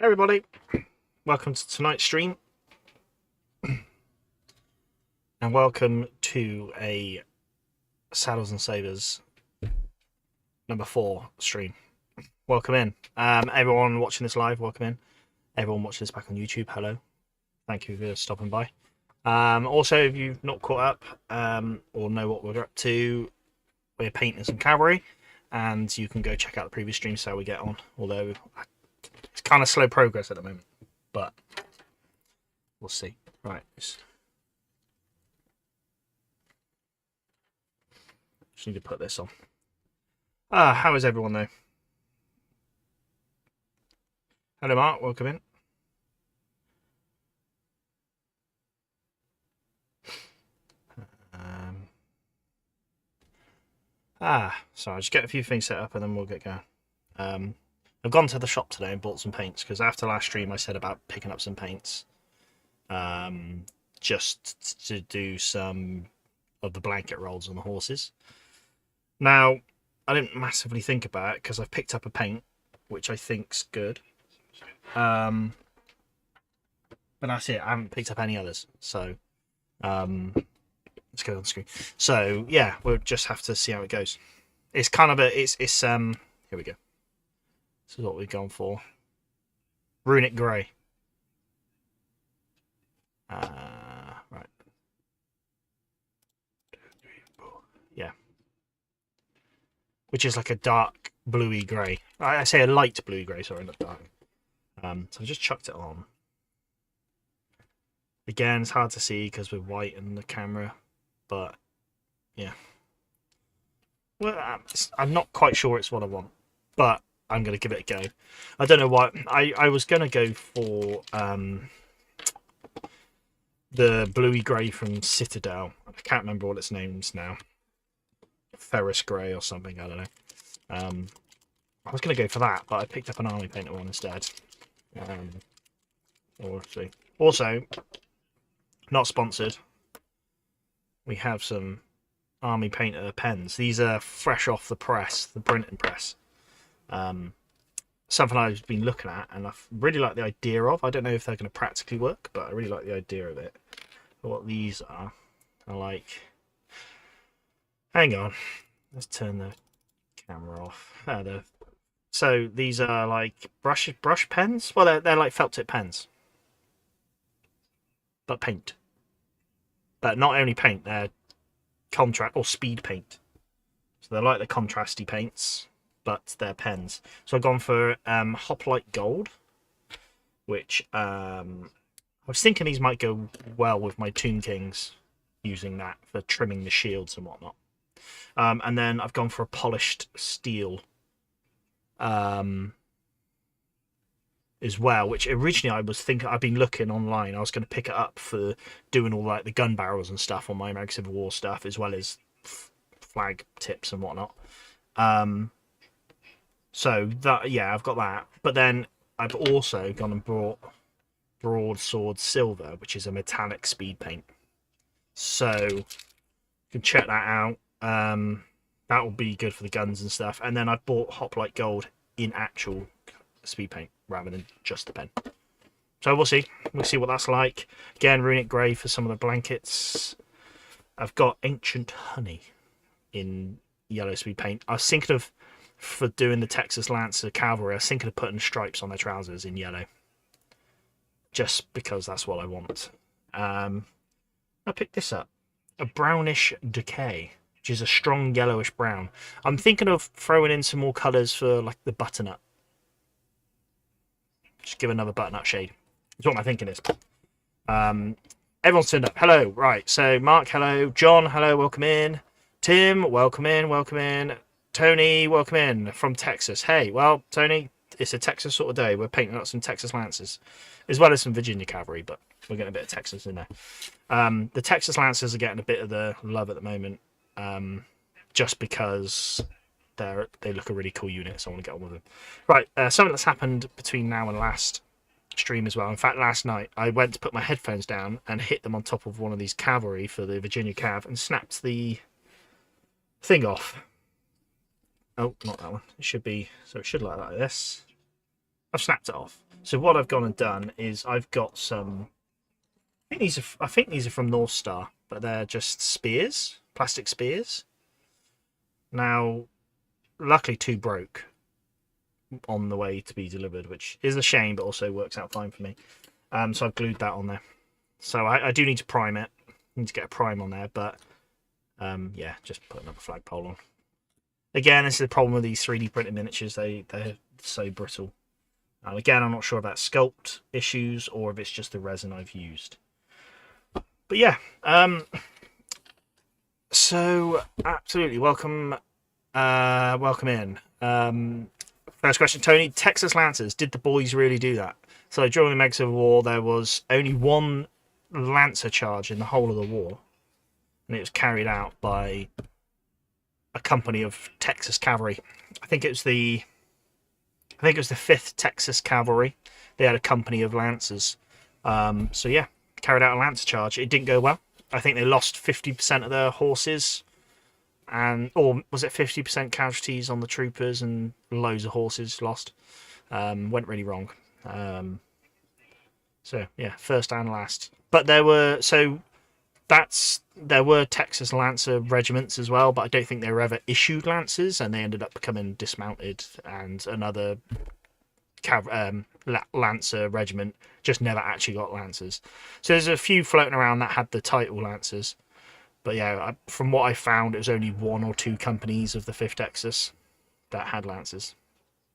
Hey everybody, welcome to tonight's stream, and welcome to a Saddles and Sabres number 4 stream. Welcome in. Everyone watching this live, welcome in. Everyone watching this back on YouTube, hello. Thank you for stopping by. Also, if you've not caught up or know what we're up to, we're painting some cavalry, and you can go check out the previous stream, see how we get on, although it's kind of slow progress at the moment, but we'll see. Right. Just need to put this on. How is everyone though? Hello Mark, welcome in. So I'll just get a few things set up and then we'll get going. I've gone to the shop today and bought some paints because after last stream I said about picking up some paints just to do some of the blanket rolls on the horses. Now, I didn't massively think about it because I've picked up a paint which I think's good. But that's it. I haven't picked up any others. So let's go on the screen. So yeah, we'll just have to see how it goes. It's kind of a it's here we go. This is what we've gone for. Runic Grey. Right. Yeah. Which is like a dark bluey grey. I say a light bluey grey, sorry, not dark. So I just chucked it on. Again, it's hard to see because we're white in the camera, but yeah. Well, I'm not quite sure it's what I want, but I'm going to give it a go. I don't know why. I was going to go for the bluey grey from Citadel. I can't remember what its name's now. Ferris Grey or something, I don't know. I was going to go for that, but I picked up an army painter one instead. We'll see. Also, not sponsored, we have some army painter pens. These are fresh off the press, the printing press. Something I've been looking at and I really like the idea of. I don't know if they're going to practically work, but I really like the idea of it. But what these are like... Hang on, let's turn the camera off. So these are like brush pens. Well, they're like felt tip pens, but paint. But not only paint, they're contrast or speed paint. So they're like the contrasty paints, but they're pens. So I've gone for Hoplite Gold, which I was thinking these might go well with my Tomb Kings, using that for trimming the shields and whatnot. And then I've gone for a polished steel as well, which originally I was thinking, I've been looking online, I was going to pick it up for doing all like the gun barrels and stuff on my American Civil War stuff, as well as flag tips and whatnot. So that, yeah, I've got that. But then I've also gone and bought Broadsword Silver, which is a metallic speed paint. So you can check that out. That will be good for the guns and stuff. And then I bought Hoplite Gold in actual speed paint rather than just the pen. So we'll see. We'll see what that's like. Again, Runic Grey for some of the blankets. I've got Ancient Honey in yellow speed paint. I was thinking of, for doing the Texas Lancer Cavalry, I was thinking of putting stripes on their trousers in yellow. Just because that's what I want. I picked this up. A Brownish Decay, which is a strong yellowish brown. I'm thinking of throwing in some more colours for like the butternut. Just give another butternut shade. That's what my thinking is. Everyone's turned up. Hello. Right. So Mark, hello. John, hello. Welcome in. Tim, welcome in. Welcome in. Tony, welcome in from Texas. Hey, well, Tony, it's a Texas sort of day. We're painting up some Texas Lancers, as well as some Virginia Cavalry, but we're getting a bit of Texas in there. The Texas Lancers are getting a bit of the love at the moment, just because they look a really cool unit, so I want to get on with them. Right, something that's happened between now and last stream as well. In fact, last night I went to put my headphones down and hit them on top of one of these cavalry for the Virginia Cav and snapped the thing off. Oh, not that one. It should be, so it should look like this. I've snapped it off. So what I've gone and done is I've got some. I think these are from North Star, but they're just spears, plastic spears. Now, luckily, 2 broke on the way to be delivered, which is a shame, but also works out fine for me. So I've glued that on there. So I do need to prime it. I need to get a prime on there, but yeah, just putting up a flagpole on. Again, this is the problem with these 3D printed miniatures. They're so brittle. Again, I'm not sure if that's sculpt issues or if it's just the resin I've used. But yeah, so absolutely welcome in. First question, Tony, Texas Lancers, did the boys really do that? So during the Mega Civil War, there was only 1 Lancer charge in the whole of the war, and it was carried out by a company of Texas Cavalry. I think it was the 5th Texas Cavalry. They had a company of Lancers. So yeah, carried out a Lancer charge. It didn't go well. I think they lost 50% of their horses, or was it 50% casualties on the troopers and loads of horses lost. Went really wrong. So yeah, first and last. But there were Texas Lancer regiments as well, but I don't think they were ever issued Lancers, and they ended up becoming dismounted, and another Lancer regiment just never actually got Lancers. So there's a few floating around that had the title Lancers, but yeah, from what I found, it was only 1 or 2 companies of the 5th Texas that had Lancers.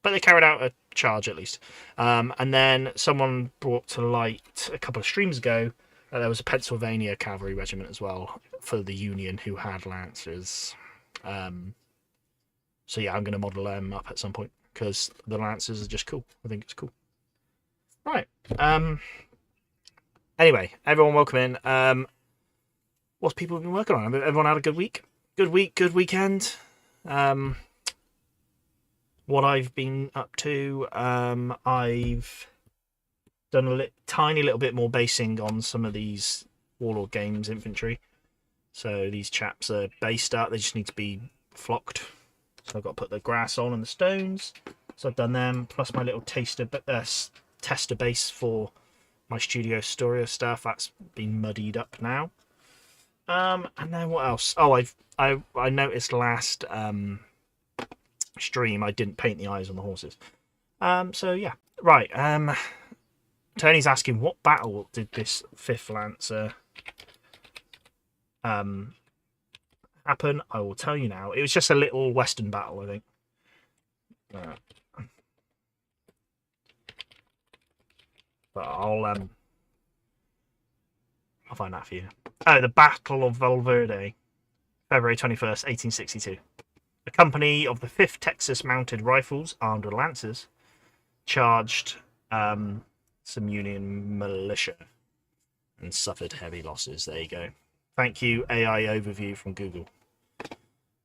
But they carried out a charge at least. And then someone brought to light a couple of streams ago that there was a Pennsylvania cavalry regiment as well for the Union who had Lancers. So yeah, I'm going to model them up at some point because the Lancers are just cool. I think it's cool. Right. Anyway, everyone welcome in. What's people been working on? Everyone had a good week? Good week, good weekend. What I've been up to, I've done a tiny little bit more basing on some of these Warlord Games infantry. So these chaps are based up, they just need to be flocked. So I've got to put the grass on and the stones. So I've done them, plus my little tester base for my Studio Storia stuff. That's been muddied up now. And then what else? Oh, I noticed last stream I didn't paint the eyes on the horses. So yeah, right. Tony's asking what battle did this 5th Lancer happen? I will tell you now. It was just a little western battle, I think. But I'll find that for you. Oh, the Battle of Valverde, February 21st, 1862. A company of the 5th Texas Mounted Rifles, armed with Lancers, charged some Union militia and suffered heavy losses. There you go. Thank you, AI overview from Google.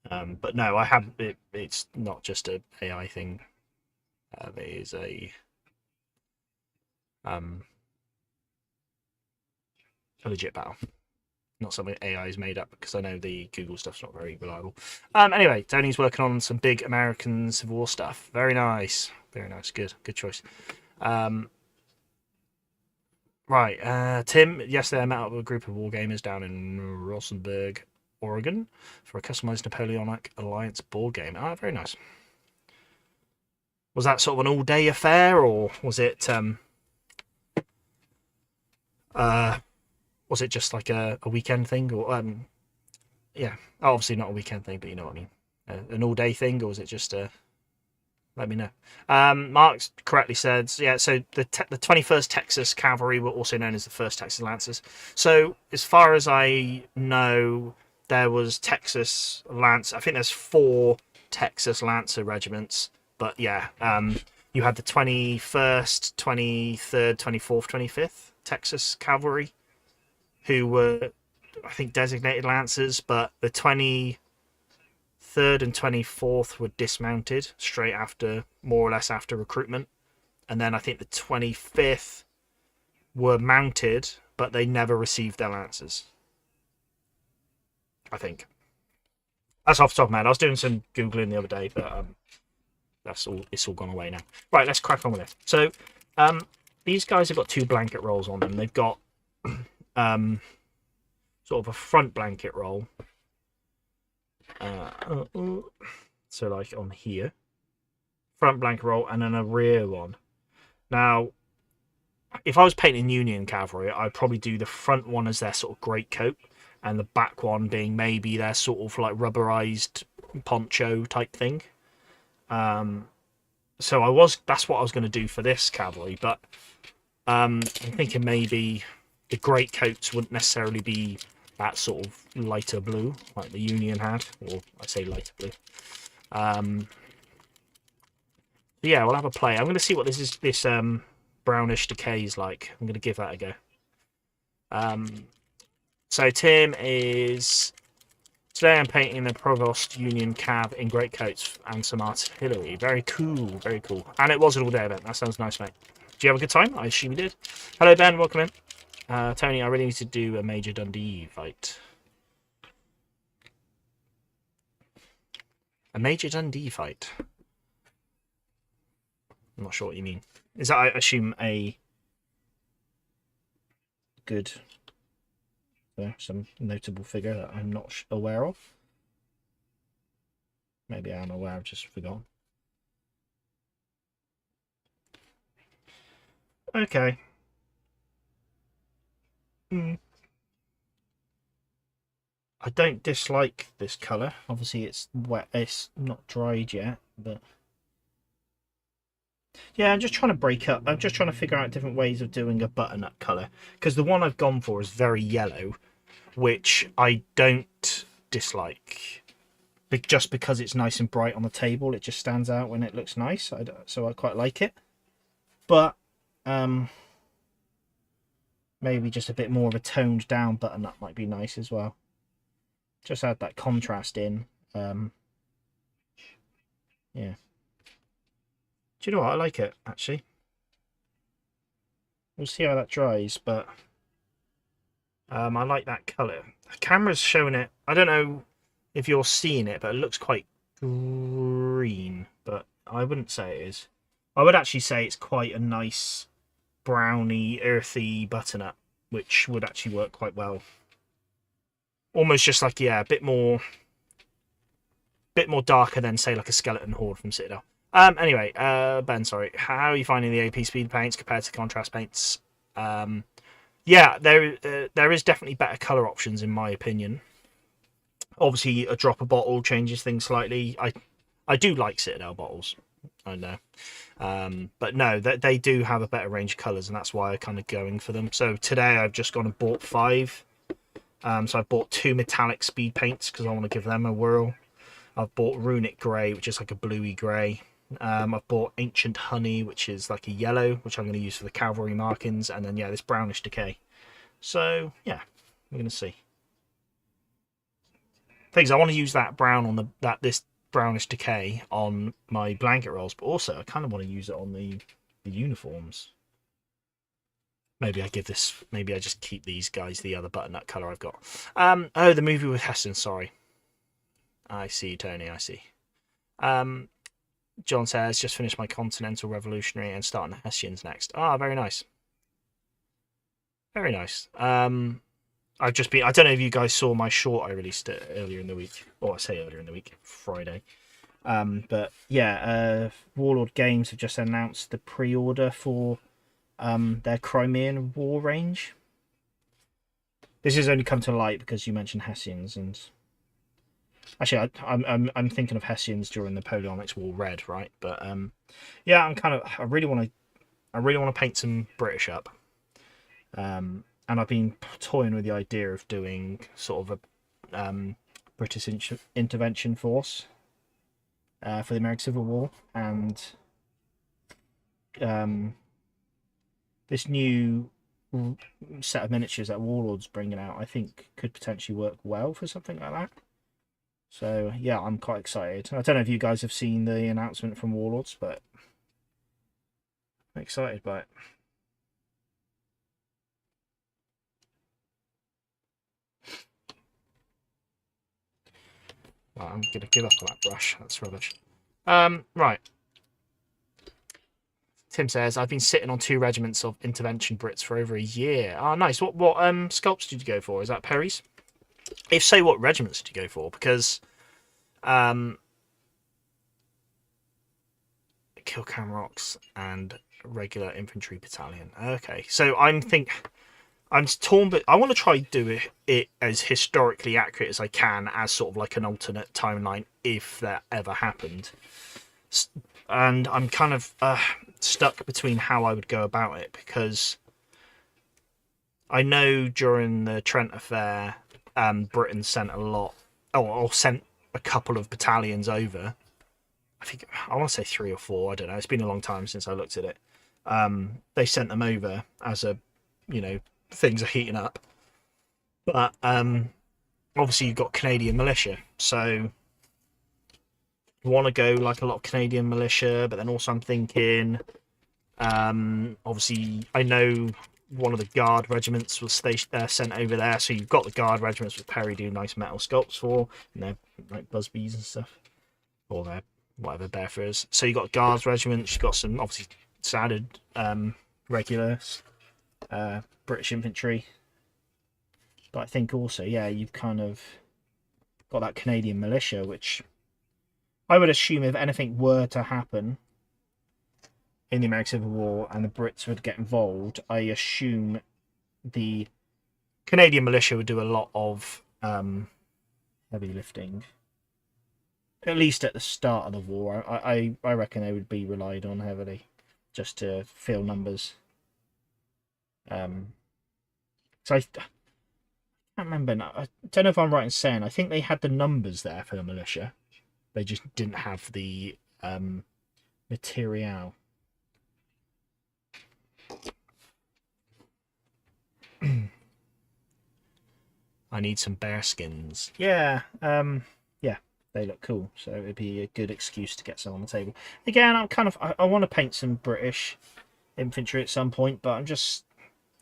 But no, I have it. It's not just a AI thing. It is a legit battle. Not something AI is made up, because I know the Google stuff's not very reliable. Anyway, Tony's working on some big American Civil War stuff. Very nice. Very nice. Good choice. Right, Tim, yesterday I met up with a group of wargamers down in Rosenberg, Oregon, for a customized Napoleonic Alliance board game. Ah, very nice. Was that sort of an all-day affair, or was it just like a weekend thing? Or yeah, obviously not a weekend thing, but you know what I mean. An all-day thing, or was it just let me know. Mark correctly said, yeah, so the 21st Texas Cavalry were also known as the 1st Texas Lancers. So as far as I know, there was Texas Lance. I think there's 4 Texas Lancer regiments. But yeah, you had the 21st, 23rd, 24th, 25th Texas Cavalry, who were, I think, designated Lancers, but the 23rd and 24th were dismounted straight after, more or less after recruitment. And then I think the 25th were mounted, but they never received their Lancers. I think. That's off the top of my head. I was doing some Googling the other day, but that's all. It's all gone away now. Right, let's crack on with it. So, these guys have got 2 blanket rolls on them. They've got sort of a front blanket roll. So like on here, front blanket roll, and then a rear one. Now, if I was painting Union Cavalry, I'd probably do the front one as their sort of greatcoat, and the back one being maybe their sort of like rubberized poncho type thing. So that's what I was going to do for this cavalry, but I'm thinking maybe the greatcoats wouldn't necessarily be that sort of lighter blue like the Union had, or I say lighter blue. Yeah, we'll have a play. I'm going to see what this brownish decay is like. I'm going to give that a go. So Tim is... Today I'm painting the Provost Union Cav in greatcoats and some artillery. Very cool, very cool. And it was an all-day event. That sounds nice, mate. Do you have a good time? I assume you did. Hello, Ben. Welcome in. Tony, I really need to do a Major Dundee fight. A Major Dundee fight? I'm not sure what you mean. Is that, I assume, a good... some notable figure that I'm not aware of? Maybe I am aware, I've just forgotten. Okay. I don't dislike this colour. Obviously it's wet, it's not dried yet, but yeah, I'm just trying to break up. I'm just trying to figure out different ways of doing a butternut colour, because the one I've gone for is very yellow, which I don't dislike. Just because it's nice and bright on the table, it just stands out when it looks nice. So I quite like it. But maybe just a bit more of a toned down butternut might be nice as well. Just add that contrast in. Yeah. Do you know what? I like it, actually. We'll see how that dries, but I like that colour. The camera's showing it. I don't know if you're seeing it, but it looks quite green, but I wouldn't say it is. I would actually say it's quite a nice browny, earthy butternut, which would actually work quite well. Almost just like, yeah, a bit more darker than, say, like a Skeleton Horde from Citadel. Anyway, Ben, sorry. How are you finding the AP speed paints compared to contrast paints? Yeah, there is definitely better colour options in my opinion. Obviously, a drop of bottle changes things slightly. I do like Citadel bottles, I know. But no, they do have a better range of colours, and that's why I'm kind of going for them. So today I've just gone and bought 5. So I've bought 2 metallic speed paints because I want to give them a whirl. I've bought Runic Grey, which is like a bluey grey. I've bought Ancient Honey, which is like a yellow, which I'm going to use for the cavalry markings, and then yeah, this brownish decay. So yeah, we're going to see. Things I want to use that brown on this brownish decay on my blanket rolls, but also I kind of want to use it on the uniforms. Maybe I just keep these guys the other butternut colour I've got. Oh, the movie with Heston, sorry. I see, Tony, I see. John says, just finished my Continental Revolutionary and starting the Hessians next. Ah, very nice. Very nice. I've just been... I don't know if you guys saw my short I released earlier in the week. Or I say earlier in the week, Friday. But yeah, Warlord Games have just announced the pre-order for their Crimean War range. This has only come to light because you mentioned Hessians, and actually I'm thinking of Hessians during the Napoleonics War Red, right? But yeah, I really want to paint some British up. And I've been toying with the idea of doing sort of a British intervention force for the American Civil War, and this new set of miniatures that Warlord's bringing out, I think could potentially work well for something like that. So yeah, I'm quite excited. I don't know if you guys have seen the announcement from Warlords, but I'm excited by it. Well, I'm going to give up on that brush. That's rubbish. Right. Tim says, I've been sitting on 2 regiments of intervention Brits for over a year. Oh, nice. What sculpts did you go for? Is that Perry's? If so, what regiments did you go for? Because Kill Camrocks and regular infantry battalion. Okay, so I'm torn, but I want to try do it as historically accurate as I can, as sort of like an alternate timeline if that ever happened. And I'm kind of stuck between how I would go about it, because I know during the Trent affair, Britain sent a lot, or sent a couple of battalions over. I want to say 3 or 4. I don't know. It's been a long time since I looked at it. They sent them over as a, things are heating up. But obviously you've got Canadian militia, so you want to go like a lot of Canadian militia, but then also I'm thinking, obviously I know one of the Guard regiments was sent over there, so you've got the Guard regiments with Perry do nice metal sculpts for, like Busbies and stuff, or their whatever Bearfurs. So you've got Guards regiments, you've got some obviously standard regulars, British infantry, but I think also, yeah, you've kind of got that Canadian militia, which I would assume if anything were to happen in the American Civil War and the Brits would get involved, I assume the Canadian militia would do a lot of heavy lifting. At least at the start of the war, I reckon they would be relied on heavily just to fill numbers. So I can't remember now. I don't know if I'm right in saying I think they had the numbers there for the militia. They just didn't have the material. I need some bear skins. Yeah, yeah, they look cool, so it'd be a good excuse to get some on the table. Again, I want to paint some British infantry at some point, but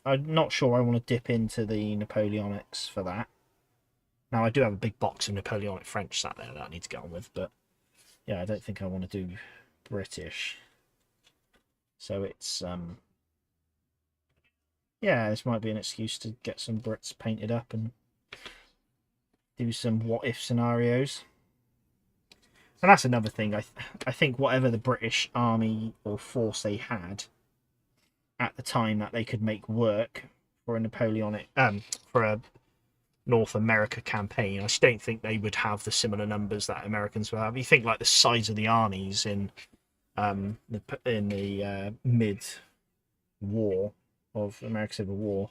I'm not sure I want to dip into the Napoleonics for that. Now, I do have a big box of Napoleonic French sat there that I need to get on with, but yeah, I don't think I want to do British. So it's yeah, this might be an excuse to get some Brits painted up and do some what-if scenarios. And that's another thing. I think whatever the British army or force they had at the time that they could make work for a Napoleonic, for a North America campaign, I just don't think they would have the similar numbers that Americans would have. You think like the size of the armies in the mid-war of American Civil War,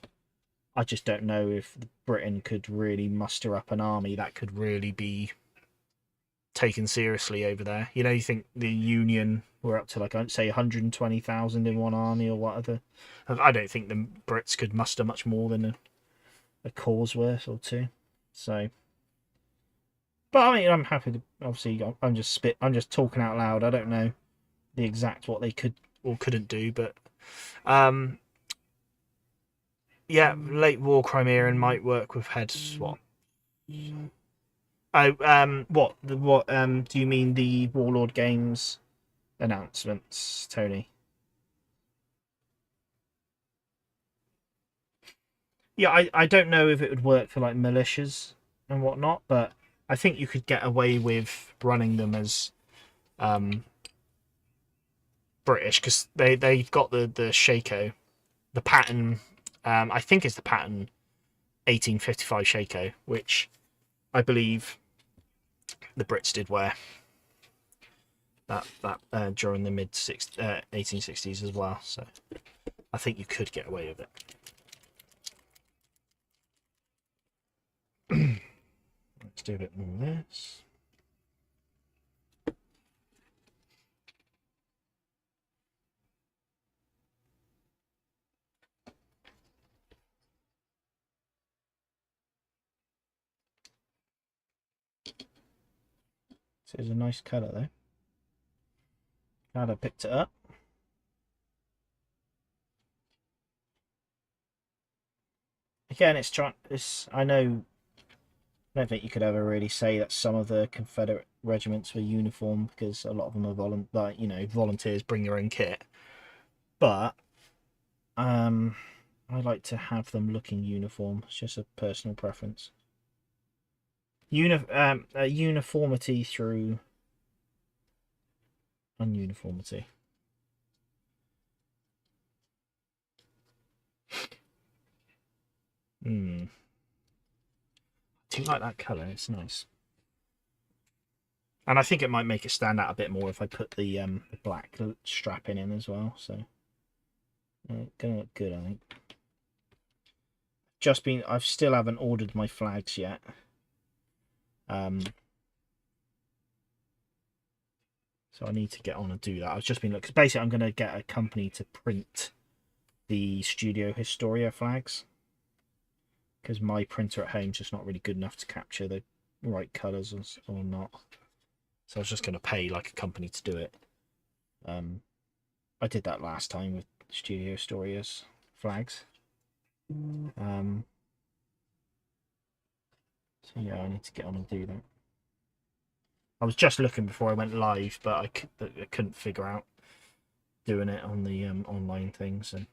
I just don't know if Britain could really muster up an army that could really be taken seriously over there. You think the Union were up to, like, I'd say 120,000 in one army or whatever. I don't think the Brits could muster much more than a corps worth or two. So, but I mean, I'm happy to, obviously, I'm just talking out loud. I don't know the exact what they could or couldn't do, but yeah, late war Crimean might work with heads. What? Oh, what do you mean, the Warlord Games announcements, Tony? Yeah, I don't know if it would work for like militias and whatnot, but I think you could get away with running them as British, because they've got the Shako, the pattern. I think it's the pattern 1855 Shako, which I believe the Brits did wear that during the mid 1860s as well. So I think you could get away with it. Let's do a bit more of this. So it's a nice colour though. Glad I picked it up. Again, I know. I don't think you could ever really say that some of the Confederate regiments were uniform, because a lot of them are volunteers bring your own kit. but I like to have them looking uniform. It's just a personal preference. Uniformity through ununiformity. I do like that colour. It's nice. And I think it might make it stand out a bit more if I put the black strapping in as well. So gonna look good, I think. I still haven't ordered my flags yet. So I need to get on and do that. I've just been looking. Because basically, I'm going to get a company to print the Studio Historia flags. Because my printer at home is just not really good enough to capture the right colours or not. So I was just going to pay like a company to do it. I did that last time with Studio Historia's flags. So yeah, I need to get on and do that. I was just looking before I went live, but I couldn't figure out doing it on the online things, and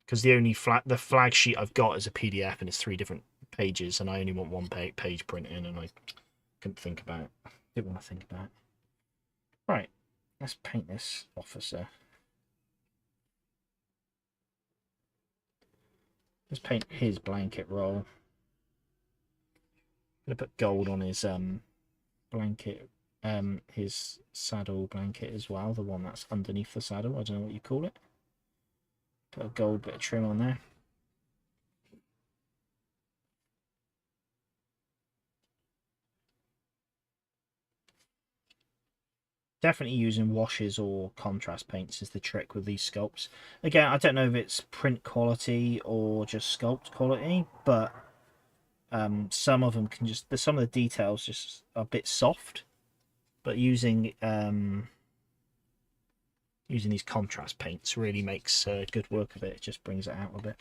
because the flag sheet I've got is a PDF and it's 3 different pages, and I only want 1 page printing, and I couldn't think about it. Didn't want to think about it. Right, let's paint this officer. Let's paint his blanket roll. I'm gonna put gold on his blanket, his saddle blanket as well, the one that's underneath the saddle. I don't know what you call it. Put a gold bit of trim on there. Definitely using washes or contrast paints is the trick with these sculpts. Again, I don't know if it's print quality or just sculpt quality, but some of them can some of the details just are a bit soft. But using these contrast paints really makes good work of it. It just brings it out a bit.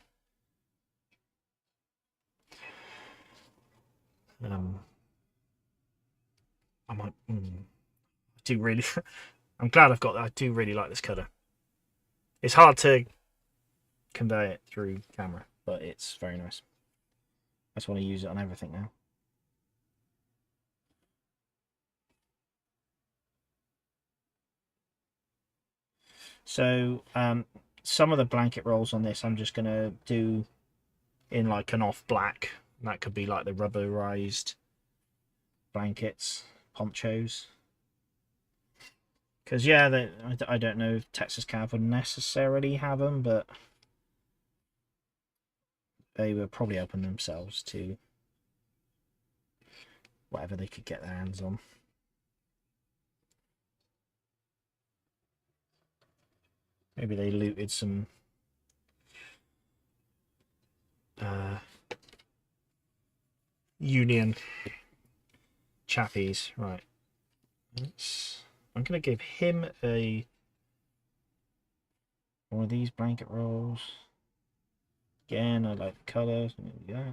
I might. I do really. I'm glad I've got that. I do really like this colour. It's hard to convey it through camera, but it's very nice. I just want to use it on everything now. So some of the blanket rolls on this I'm just going to do in like an off black. That could be like the rubberized blankets, ponchos. Because yeah, I don't know if Texas Cav would necessarily have them, but they were probably open themselves to whatever they could get their hands on. Maybe they looted some Union chappies. Right. I'm going to give him one of these blanket rolls. Again, I like the colours. Yeah.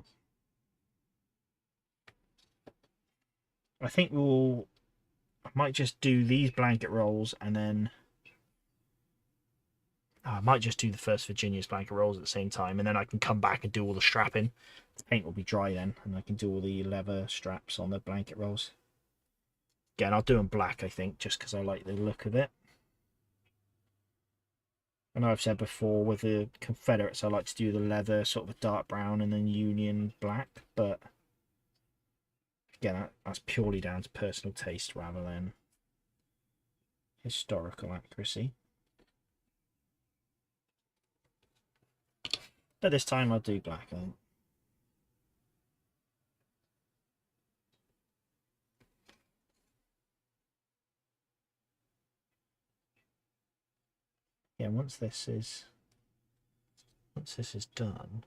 I think I might just do these blanket rolls, and then I might just do the first Virginia's blanket rolls at the same time, and then I can come back and do all the strapping. The paint will be dry then, and I can do all the leather straps on the blanket rolls. Again, I'll do them black, I think, just because I like the look of it. I know I've said before with the Confederates, I like to do the leather sort of a dark brown and then Union black, but again, that's purely down to personal taste rather than historical accuracy. But this time I'll do black, I think. Yeah, once this is done,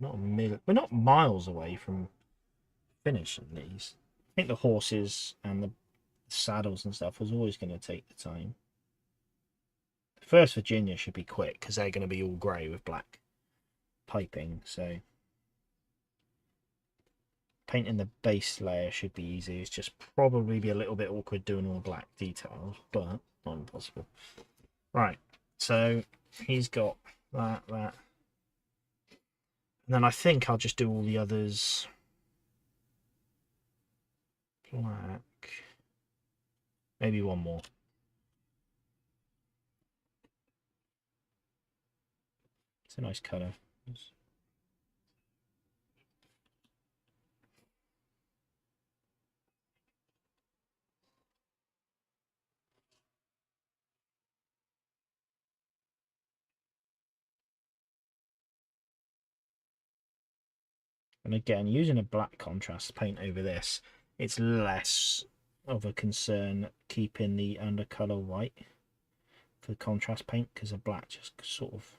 we're not miles away from finishing these. I think the horses and the saddles and stuff was always going to take the time. The first Virginia should be quick because they're going to be all grey with black piping, so painting the base layer should be easy. It's just probably be a little bit awkward doing all black details, but not impossible. Right, so he's got that. And then I think I'll just do all the others black. Maybe one more. It's a nice colour. And again, using a black contrast paint over this, it's less of a concern keeping the undercolour white for the contrast paint, because the black just sort of...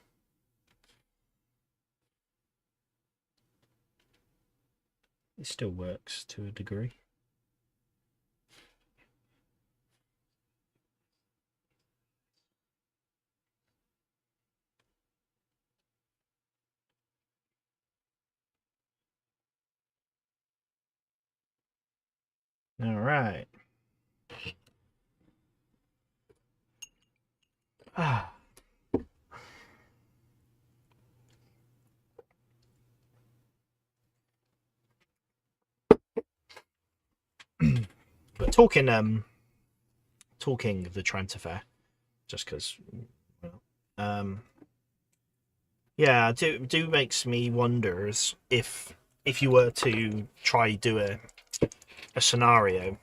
it still works to a degree. All right. Ah. But talking the Trent affair, just because, yeah, do makes me wonder if you were to try do a scenario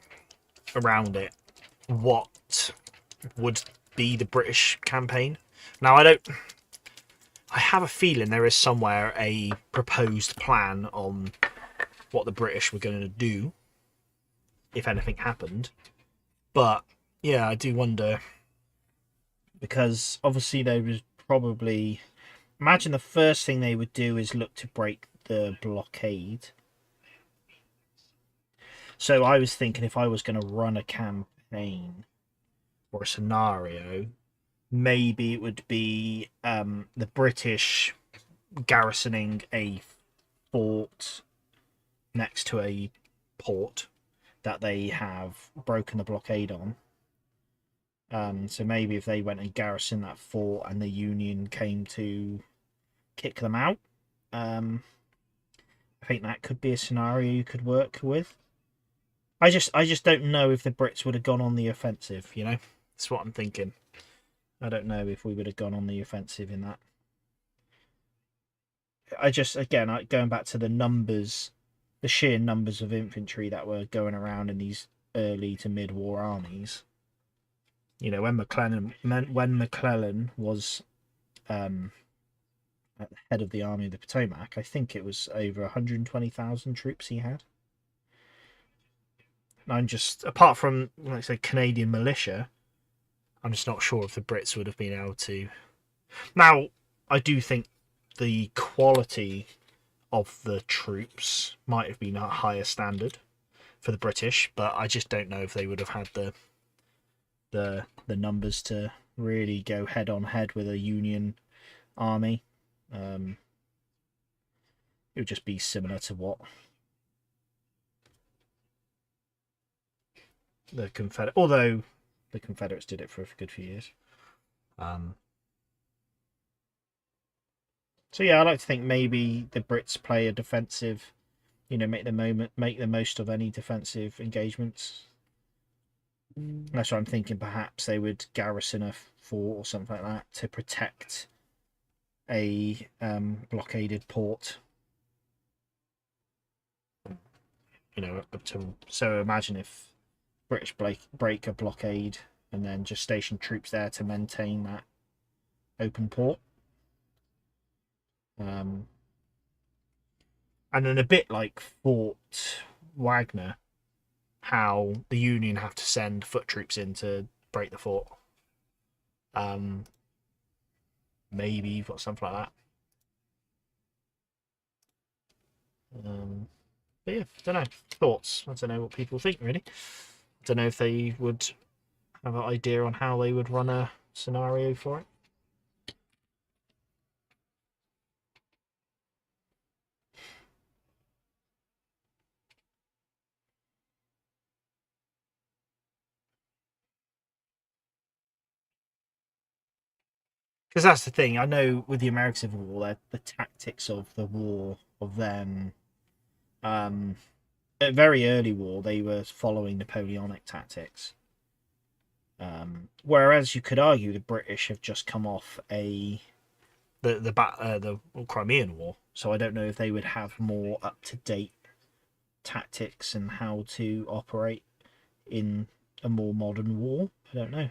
around it, what would be the British campaign. Now I have a feeling there is somewhere a proposed plan on what the British were going to do if anything happened, but yeah, I do wonder, because obviously they was probably... imagine the first thing they would do is look to break the blockade. So I was thinking, if I was going to run a campaign or a scenario, maybe it would be the British garrisoning a fort next to a port that they have broken the blockade on. So maybe if they went and garrisoned that fort and the Union came to kick them out, I think that could be a scenario you could work with. I just don't know if the Brits would have gone on the offensive, you know? That's what I'm thinking. I don't know if we would have gone on the offensive in that. Again, going back to the numbers, the sheer numbers of infantry that were going around in these early to mid-war armies. You know, when McClellan was at the head of the Army of the Potomac, I think it was over 120,000 troops he had. And I'm just, apart from, like I say, Canadian militia, I'm just not sure if the Brits would have been able to. Now, I do think the quality of the troops might have been a higher standard for the British, but I just don't know if they would have had the numbers to really go head on head with a Union army. It would just be similar to what the Confederate, although the Confederates did it for a good few years. So yeah, I like to think maybe the Brits play a defensive, you know, make the most of any defensive engagements. That's what I'm thinking. Perhaps they would garrison a fort or something like that to protect a blockaded port. You know, so imagine if British break a blockade and then just station troops there to maintain that open port. And then a bit like Fort Wagner, how the Union have to send foot troops in to break the fort. Maybe you've got something like that. But yeah, don't know. Thoughts? I don't know what people think, really. I don't know if they would have an idea on how they would run a scenario for it. Because that's the thing. I know with the American Civil War, the tactics of the war of them, at very early war, they were following Napoleonic tactics. Whereas you could argue the British have just come off the Crimean War, so I don't know if they would have more up to date tactics and how to operate in a more modern war. I don't know.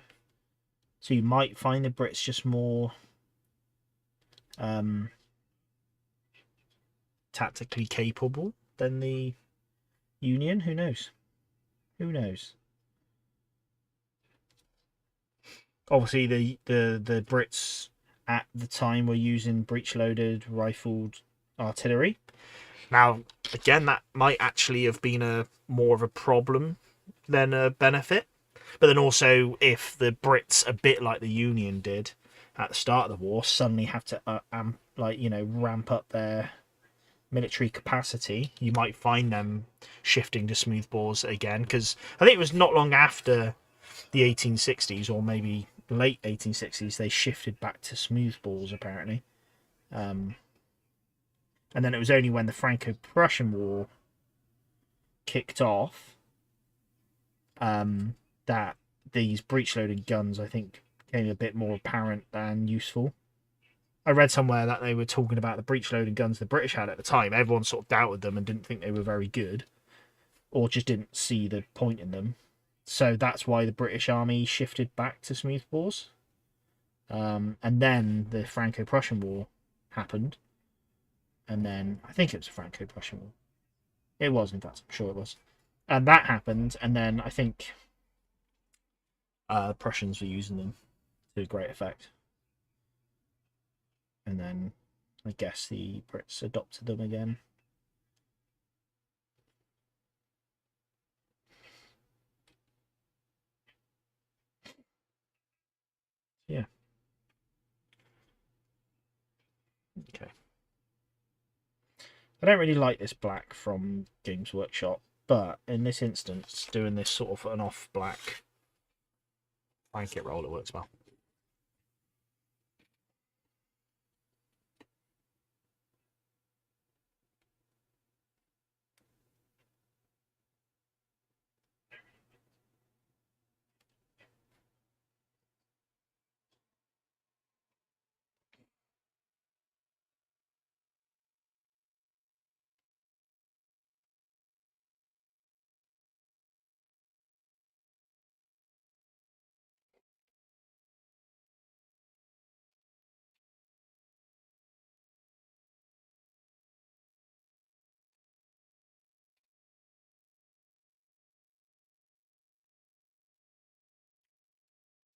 So you might find the Brits just more tactically capable than the Union. Who knows? Who knows? Obviously, the Brits at the time were using breech-loaded rifled artillery. Now, again, that might actually have been a more of a problem than a benefit. But then also, if the Brits, a bit like the Union did at the start of the war, suddenly have to ramp up their military capacity, you might find them shifting to smoothbores again. Because I think it was not long after the 1860s, or maybe late 1860s, they shifted back to smoothbores apparently. And then it was only when the Franco-Prussian War kicked off that these breech-loaded guns, I think, became a bit more apparent and useful. I read somewhere that they were talking about the breech-loaded guns the British had at the time. Everyone sort of doubted them and didn't think they were very good, or just didn't see the point in them. So that's why the British Army shifted back to smoothbores. And then the Franco-Prussian War happened. And then, I think it was a Franco-Prussian War. It was, in fact, I'm sure it was. And that happened, and then I think Prussians were using them to great effect. And then I guess the Brits adopted them again. Yeah. Okay. I don't really like this black from Games Workshop, but in this instance, doing this sort of an off black blanket roll, it works well.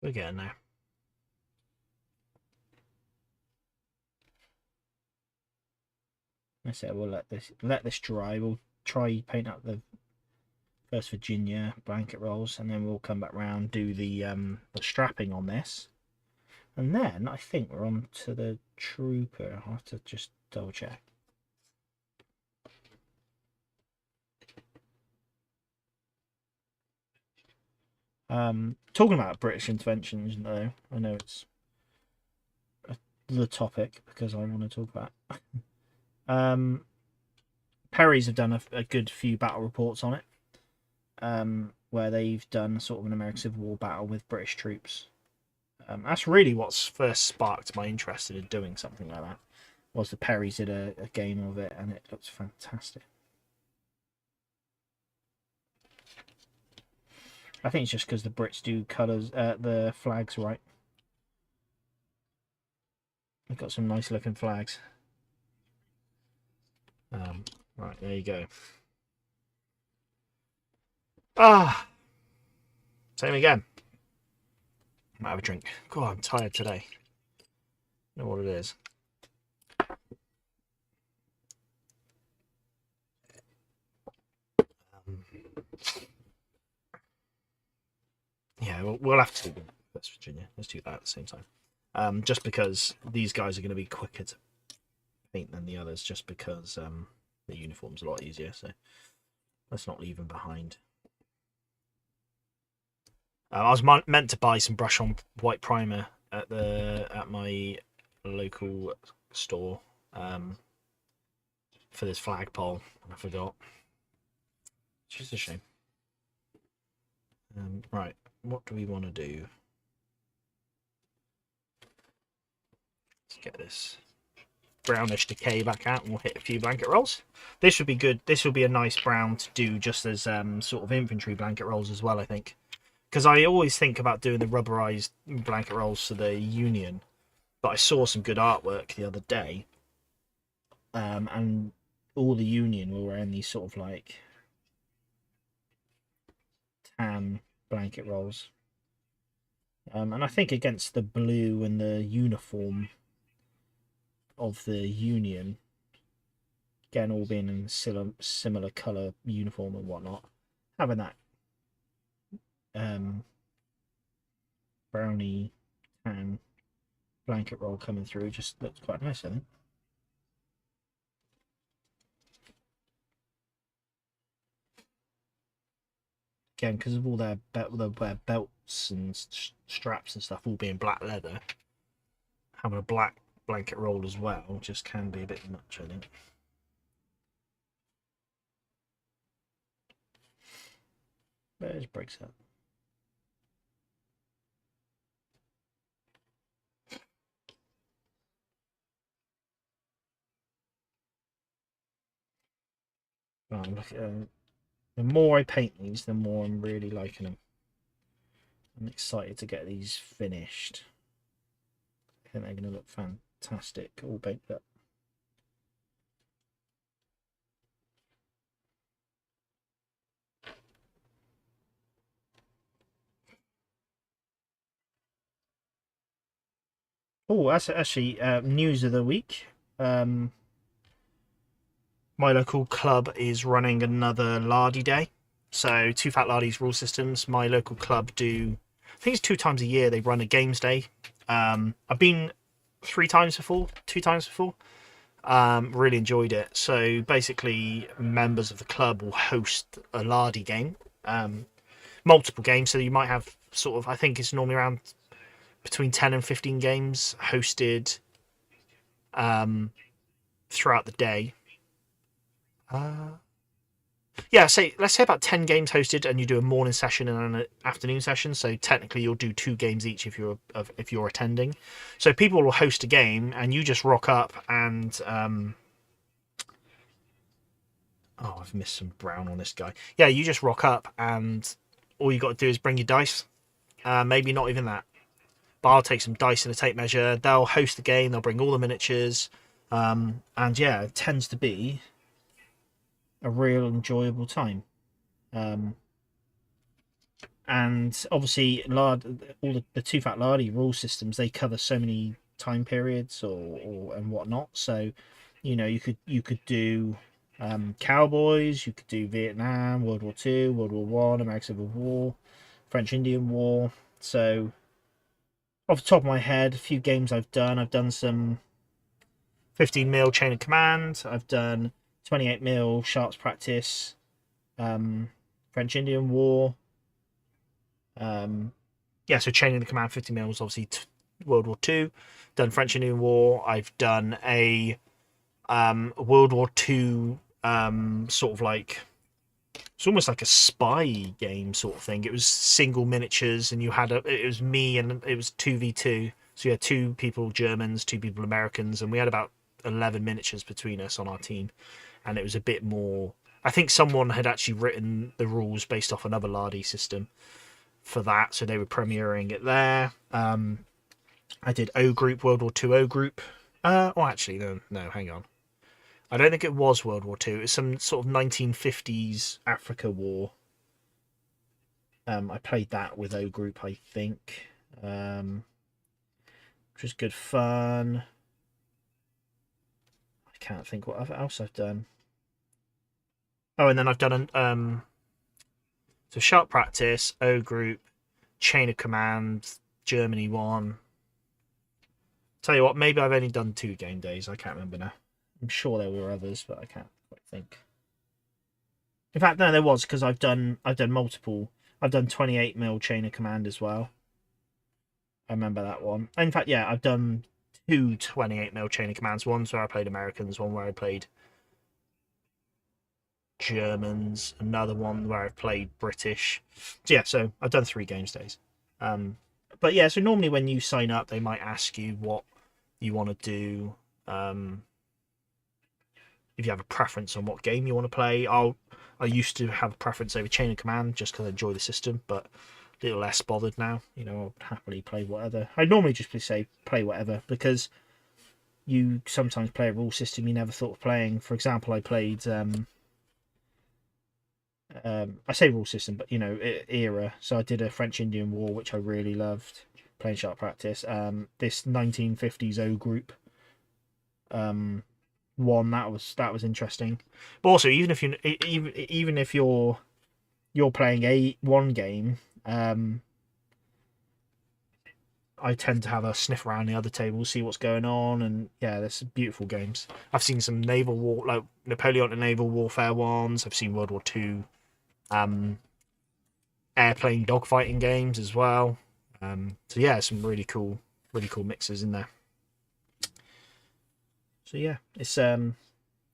We're getting there. I said we'll let this dry. We'll try paint up the first Virginia blanket rolls, and then we'll come back round, do the strapping on this, and then I think we're on to the Trooper. I'll have to just double check. Talking about British interventions, though, I know it's the topic because I want to talk about. Perry's have done a good few battle reports on it, where they've done sort of an American Civil War battle with British troops. That's really what's first sparked my interest in doing something like that. Was the Perrys did a game of it, and it looks fantastic. I think it's just because the Brits do colours, the flags right. They've got some nice looking flags. Right, there you go. Same again. Might have a drink. God, I'm tired today. I know what it is. Yeah, we'll have to do West Virginia. Let's do that at the same time. Just because these guys are going to be quicker to paint than the others, just because the uniform's a lot easier. So let's not leave them behind. I was meant to buy some brush on white primer at my local store for this flagpole, and I forgot. It's just a shame. Right, what do we want to do? Let's get this brownish decay back out and we'll hit a few blanket rolls. This would be good. This would be a nice brown to do just as sort of infantry blanket rolls as well, I think. Because I always think about doing the rubberized blanket rolls for the Union, but I saw some good artwork the other day, and all the Union were wearing these sort of like tan blanket rolls. And I think against the blue and the uniform of the Union, again all being in similar colour uniform and whatnot, having that browny tan blanket roll coming through just looks quite nice, I think. Again, because of all their belts and straps and stuff all being black leather, having a black blanket roll as well just can be a bit much, I think. But it just breaks up. Oh, look at the more I paint these, the more I'm really liking them. I'm excited to get these finished. I think they're going to look fantastic, all baked up. Oh, that's actually news of the week. My local club is running another Lardy Day. So, Two Fat Lardies Rule Systems. My local club do, I think it's 2 times a year, they run a games day. I've been 3 times before, 2 times before. Really enjoyed it. So, basically, members of the club will host a Lardy game. Multiple games, so you might have sort of, I think it's normally around between 10 and 15 games hosted throughout the day. Yeah, let's say about 10 games hosted, and you do a morning session and an afternoon session. So technically, you'll do 2 games each if you're attending. So people will host a game, and you just rock up and oh, I've missed some brown on this guy. Yeah, you just rock up, and all you got to do is bring your dice. Maybe not even that. But I'll take some dice and a tape measure. They'll host the game. They'll bring all the miniatures. And yeah, it tends to be a real enjoyable time. And obviously, all the Two Fat Lardy rule systems, they cover so many time periods and whatnot. So, you know, you could do cowboys, you could do Vietnam, World War II, World War One, American Civil War, French Indian War. So, off the top of my head, a few games I've done some 15mm Chain of Command. I've done 28mm Sharps Practice, French Indian War. Yeah, so Chain of Command 50mm was obviously World War II. Done French Indian War. I've done a World War II sort of like, it's almost like a spy game sort of thing. It was single miniatures, and it was me, and it was 2v2. So you had 2 people Germans, 2 people Americans, and we had about 11 miniatures between us on our team. And it was a bit more, I think someone had actually written the rules based off another Lardy system for that, so they were premiering it there. I did O Group, World War II O Group. Actually, no, hang on. I don't think it was World War II. It's some sort of 1950s Africa war. I played that with O Group, I think, which was good fun. I can't think what else I've done. Oh, and then I've done so Sharp Practice, O Group, Chain of Command, Germany 1. Tell you what, maybe I've only done 2 game days. I can't remember now. I'm sure there were others, but I can't quite think. In fact, no, there was, because I've done multiple. I've done 28mm Chain of Command as well. I remember that one. In fact, yeah, I've done two 28mm Chain of Commands. Ones where I played Americans, one where I played Germans, another one where I've played British. So yeah, so I've done 3 games days. But yeah, so normally when you sign up, they might ask you what you want to do. If you have a preference on what game you want to play. I used to have a preference over Chain of Command just because I enjoy the system, but a little less bothered now. You know, I'll happily play whatever. I normally just say play whatever because you sometimes play a rule system you never thought of playing. For example, I played I say rule system, but you know, era. So I did a French Indian War, which I really loved playing sharp practice. This 1950s O group one that was interesting. But also, even if you're playing one game, I tend to have a sniff around the other tables, see what's going on, and yeah, there's some beautiful games. I've seen some naval war, like Napoleonic naval warfare ones. I've seen World War Two, airplane dogfighting games as well. So yeah, some really cool mixes in there. So yeah, it's I'm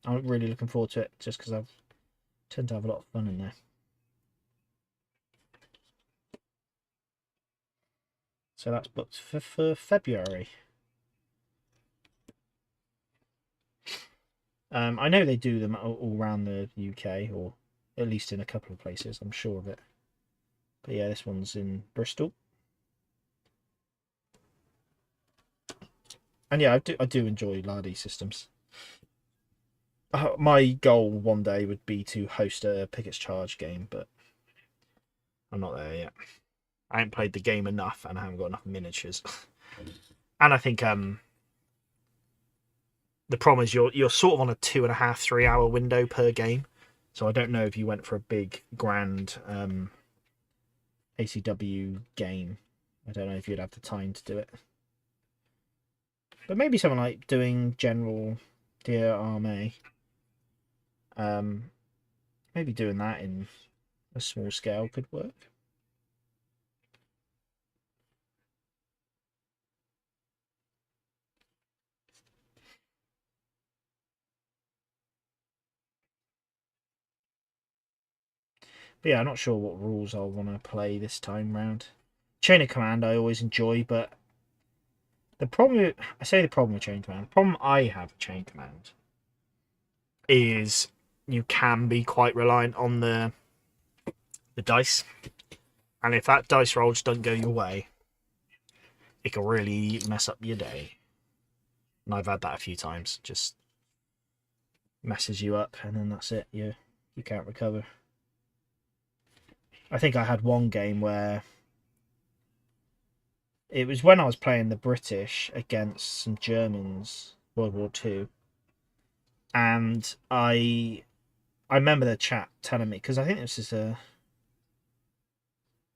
really looking forward to it just because I tend to have a lot of fun in there. So that's booked for February. I know they do them all around the UK, or at least in a couple of places. I'm sure of it. But yeah, this one's in Bristol. And yeah, I do enjoy Lardy systems. My goal one day would be to host a Pickett's Charge game, but I'm not there yet. I haven't played the game enough, and I haven't got enough miniatures. And I think the problem is you're sort of on a 2.5-3 hour window per game, so I don't know if you went for a big grand ACW game. I don't know if you'd have the time to do it. But maybe something like doing General Dear Armée. Maybe doing that in a small scale could work. But yeah, I'm not sure what rules I'll want to play this time round. Chain of Command I always enjoy, but the problem, I say the problem with Chain of Command, the problem I have with Chain of Command is you can be quite reliant on the dice. And if that dice roll just doesn't go your way, it can really mess up your day. And I've had that a few times. Just messes you up, and then that's it. You can't recover. I think I had one game where it was when I was playing the British against some Germans, World War Two, and I remember the chat telling me, because I think this is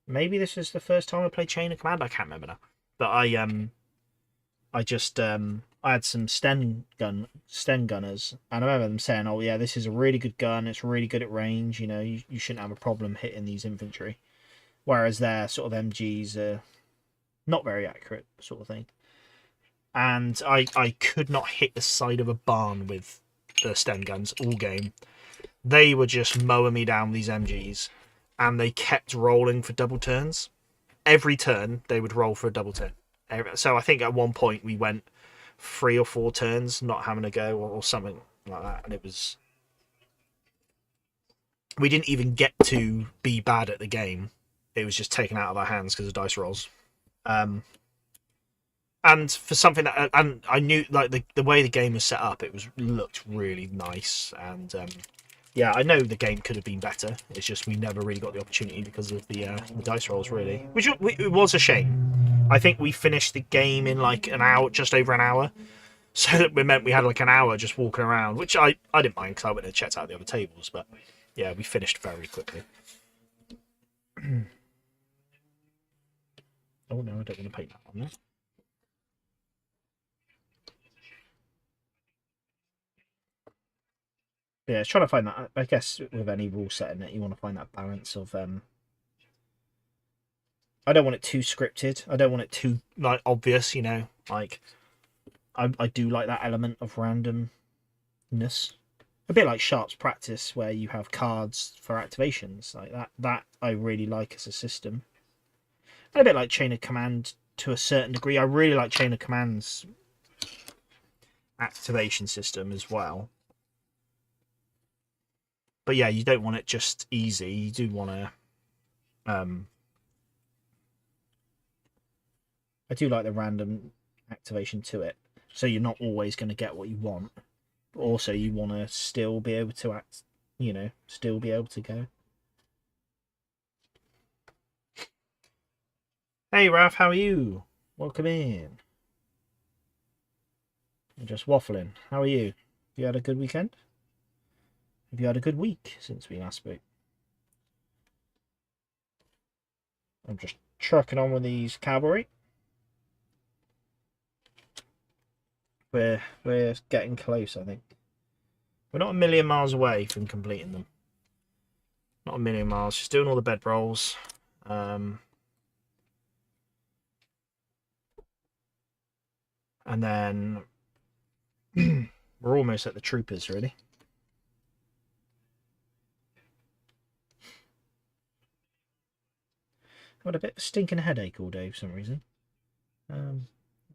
maybe this is the first time I played Chain of Command. I can't remember now, but I just I had some Sten gunners, and I remember them saying, "Oh yeah, this is a really good gun. It's really good at range. You know, you shouldn't have a problem hitting these infantry." Whereas their sort of MGs are not very accurate, sort of thing. And I could not hit the side of a barn with the Sten guns all game. They were just mowing me down with these MGs, and they kept rolling for double turns. Every turn they would roll for a double turn. So I think at one point we went 3 or 4 turns not having a go, or something like that, and it was, we didn't even get to be bad at the game. It was just taken out of our hands because of dice rolls. And for something that, and I knew, like, the way the game was set up, it looked really nice, and yeah, I know the game could have been better. It's just we never really got the opportunity because of the dice rolls, really, which it was a shame. I think we finished the game in like an hour, just over an hour, so that meant we had like an hour just walking around, which I didn't mind because I went and checked out the other tables. But yeah, we finished very quickly. Oh no, I don't want to paint that on there. Yeah, trying to find that. I guess with any rule set in it, you want to find that balance of I don't want it too scripted. I don't want it too like obvious, you know. Like I do like that element of randomness. A bit like Sharp's Practice, where you have cards for activations like that. That I really like as a system. And a bit like Chain of Command to a certain degree. I really like Chain of Command's activation system as well. But yeah, you don't want it just easy. You do want to. I do like the random activation to it, so you're not always going to get what you want. But also, you want to still be able to act. You know, still be able to go. Hey, Ralph, how are you? Welcome in. I'm just waffling. How are you? Have you had a good weekend? Have you had a good week since we last spoke? I'm just trucking on with these cavalry. We're getting close, I think. We're not a million miles away from completing them. Not a million miles. Just doing all the bed rolls. And then we're almost at the troopers, really. I've got a bit of a stinking headache all day for some reason.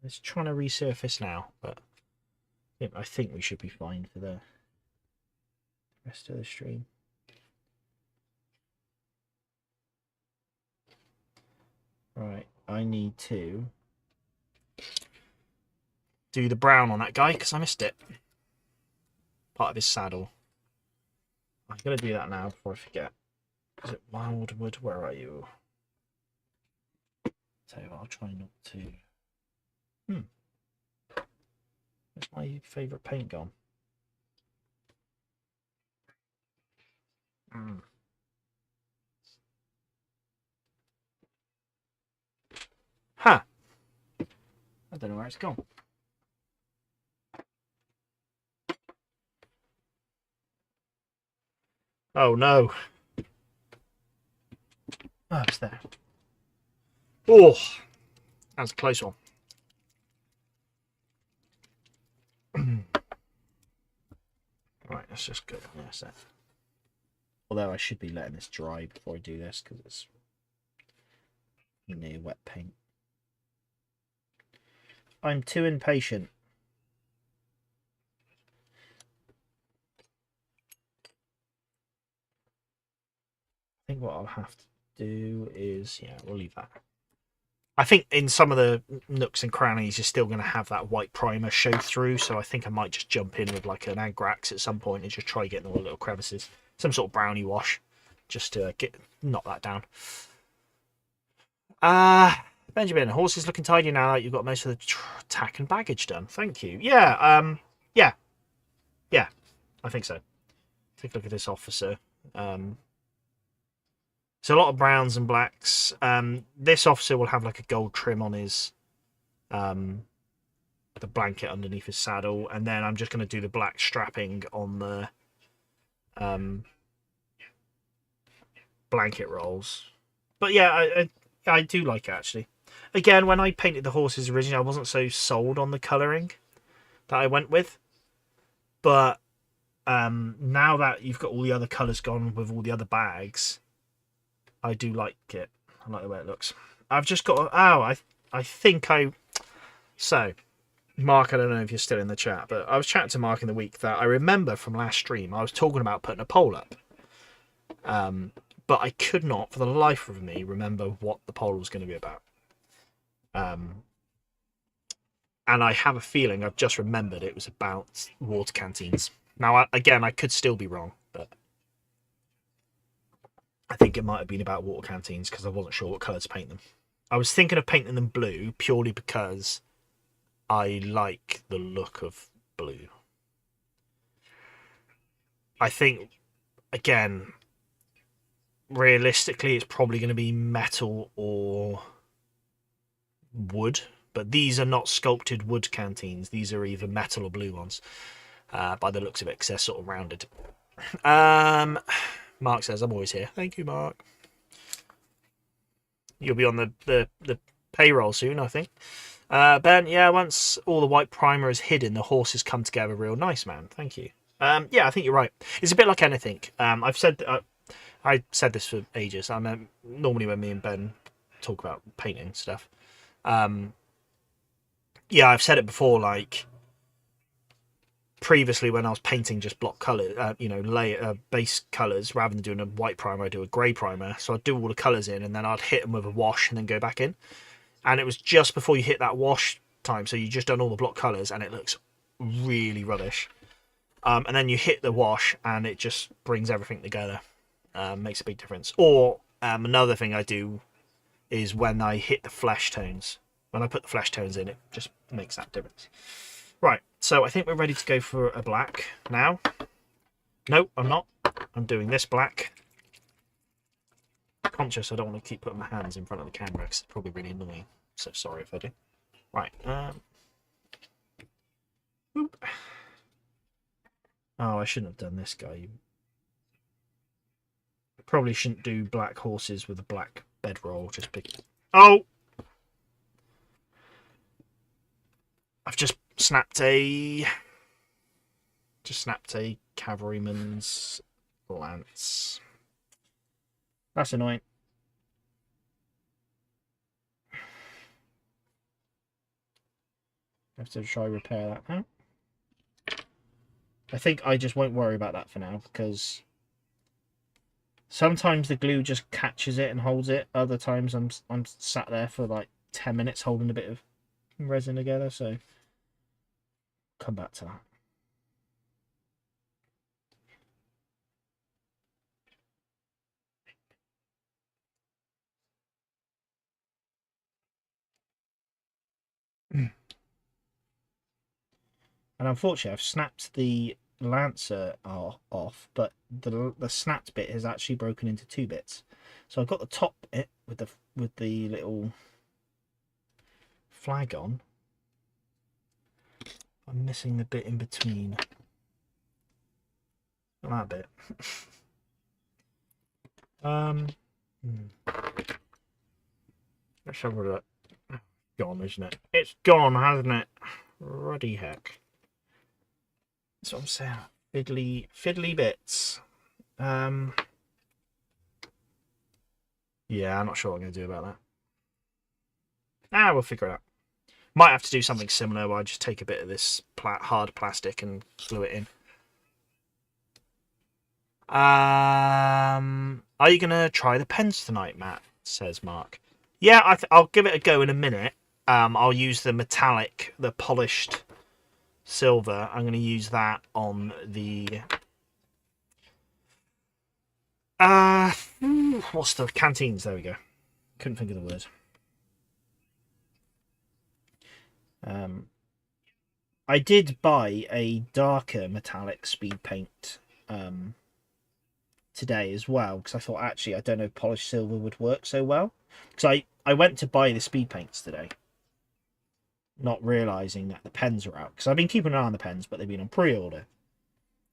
It's trying to resurface now, but I think we should be fine for the rest of the stream. Right, I need to do the brown on that guy because I missed it. Part of his saddle. I'm going to do that now before I forget. Is it Wildwood? Where are you? Tell you what, I'll try not to. Where's my favourite paint gone? Huh. I don't know where it's gone. Oh no. Oh, it's there. Oh, that's a close one. Right, let's just go. Yes, that. Although I should be letting this dry before I do this because it's near wet paint. I'm too impatient. I think what I'll have to do is, yeah, we'll leave that. I think in some of the nooks and crannies, you're still going to have that white primer show through. So I think I might just jump in with like an Agrax at some point and just try getting all the little crevices. Some sort of brownie wash just to knock that down. Benjamin, horses looking tidy now that you've got most of the tack and baggage done. Thank you. Yeah, yeah, I think so. Take a look at this officer. So a lot of browns and blacks. This officer will have like a gold trim on his the blanket underneath his saddle, and then I'm just going to do the black strapping on the blanket rolls. But yeah, I do like it actually. Again, when I painted the horses originally, I wasn't so sold on the colouring that I went with. But now that you've got all the other colours gone with all the other bags, I do like it. I like the way it looks. I've just got... Oh, I think I... So, Mark, I don't know if you're still in the chat, but I was chatting to Mark in the week that I remember from last stream, I was talking about putting a poll up. But I could not, for the life of me, remember what the poll was going to be about. And I have a feeling I've just remembered it was about water canteens. Now, again, I could still be wrong, but I think it might have been about water canteens because I wasn't sure what colour to paint them. I was thinking of painting them blue purely because I like the look of blue. I think, again, realistically, it's probably going to be metal or wood. But these are not sculpted wood canteens. These are either metal or blue ones. By the looks of it, because they're sort of rounded. Mark says, I'm always here. Thank you, Mark. You'll be on the payroll soon, I think. Ben, yeah, once all the white primer is hidden, the horses come together real nice, man. Thank you. Yeah, I think you're right. It's a bit like anything. I said this for ages. Normally when me and Ben talk about painting stuff. Yeah, I've said it before. Like previously, when I was painting just block color, layer base colors rather than doing a white primer, I do a grey primer. So I'd do all the colors in, and then I'd hit them with a wash, and then go back in. And it was just before you hit that wash time, so you just done all the block colors, and it looks really rubbish. And then you hit the wash, and it just brings everything together. Makes a big difference. Or another thing I do is when I hit the flesh tones. When I put the flesh tones in, it just makes that difference. Right, so I think we're ready to go for a black now. No, I'm not. I'm doing this black. Conscious I don't want to keep putting my hands in front of the camera because it's probably really annoying. So sorry if I do. Right. Oh, I shouldn't have done this guy. Probably shouldn't do black horses with a black bedroll. Just pick. Oh! I've just snapped a cavalryman's lance. That's annoying. I have to try repair that now. I think I just won't worry about that for now because sometimes the glue just catches it and holds it. Other times I'm sat there for like 10 minutes holding a bit of resin together, so come back to that. And unfortunately I've snapped the Lancer off, but the snapped bit has actually broken into 2 bits. So I've got the top bit with the little flag on. I'm missing the bit in between. That bit. Let's have a look. Gone, isn't it? It's gone, hasn't it? Ruddy heck. That's what I'm saying. Fiddly bits. Yeah, I'm not sure what I'm going to do about that. We'll figure it out. Might have to do something similar where I just take a bit of this hard plastic and glue it in. Are you going to try the pens tonight, Matt? Says Mark. Yeah, I'll give it a go in a minute. I'll use the metallic, the polished silver. I'm going to use that on the what's the canteens? There we go. Couldn't think of the word. I did buy a darker metallic speed paint today as well because I thought actually I don't know if polished silver would work so well because I went to buy the speed paints today, not realizing that the pens are out because I've been keeping an eye on the pens, but they've been on pre-order.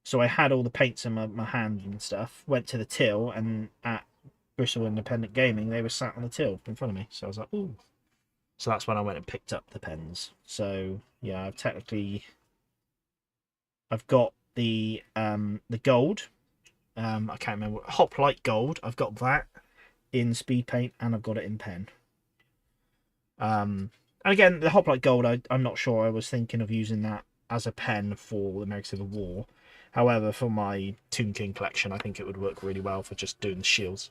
So I had all the paints in my hand and stuff. Went to the till, and at Bristol Independent Gaming, they were sat on the till in front of me. So I was like, ooh. So that's when I went and picked up the pens. So yeah, I've got the gold. I can't remember. Hoplite gold. I've got that in speed paint, and I've got it in pen. And again, the Hoplite gold, I'm not sure. I was thinking of using that as a pen for the American Civil War. However, for my Tomb King collection, I think it would work really well for just doing the shields.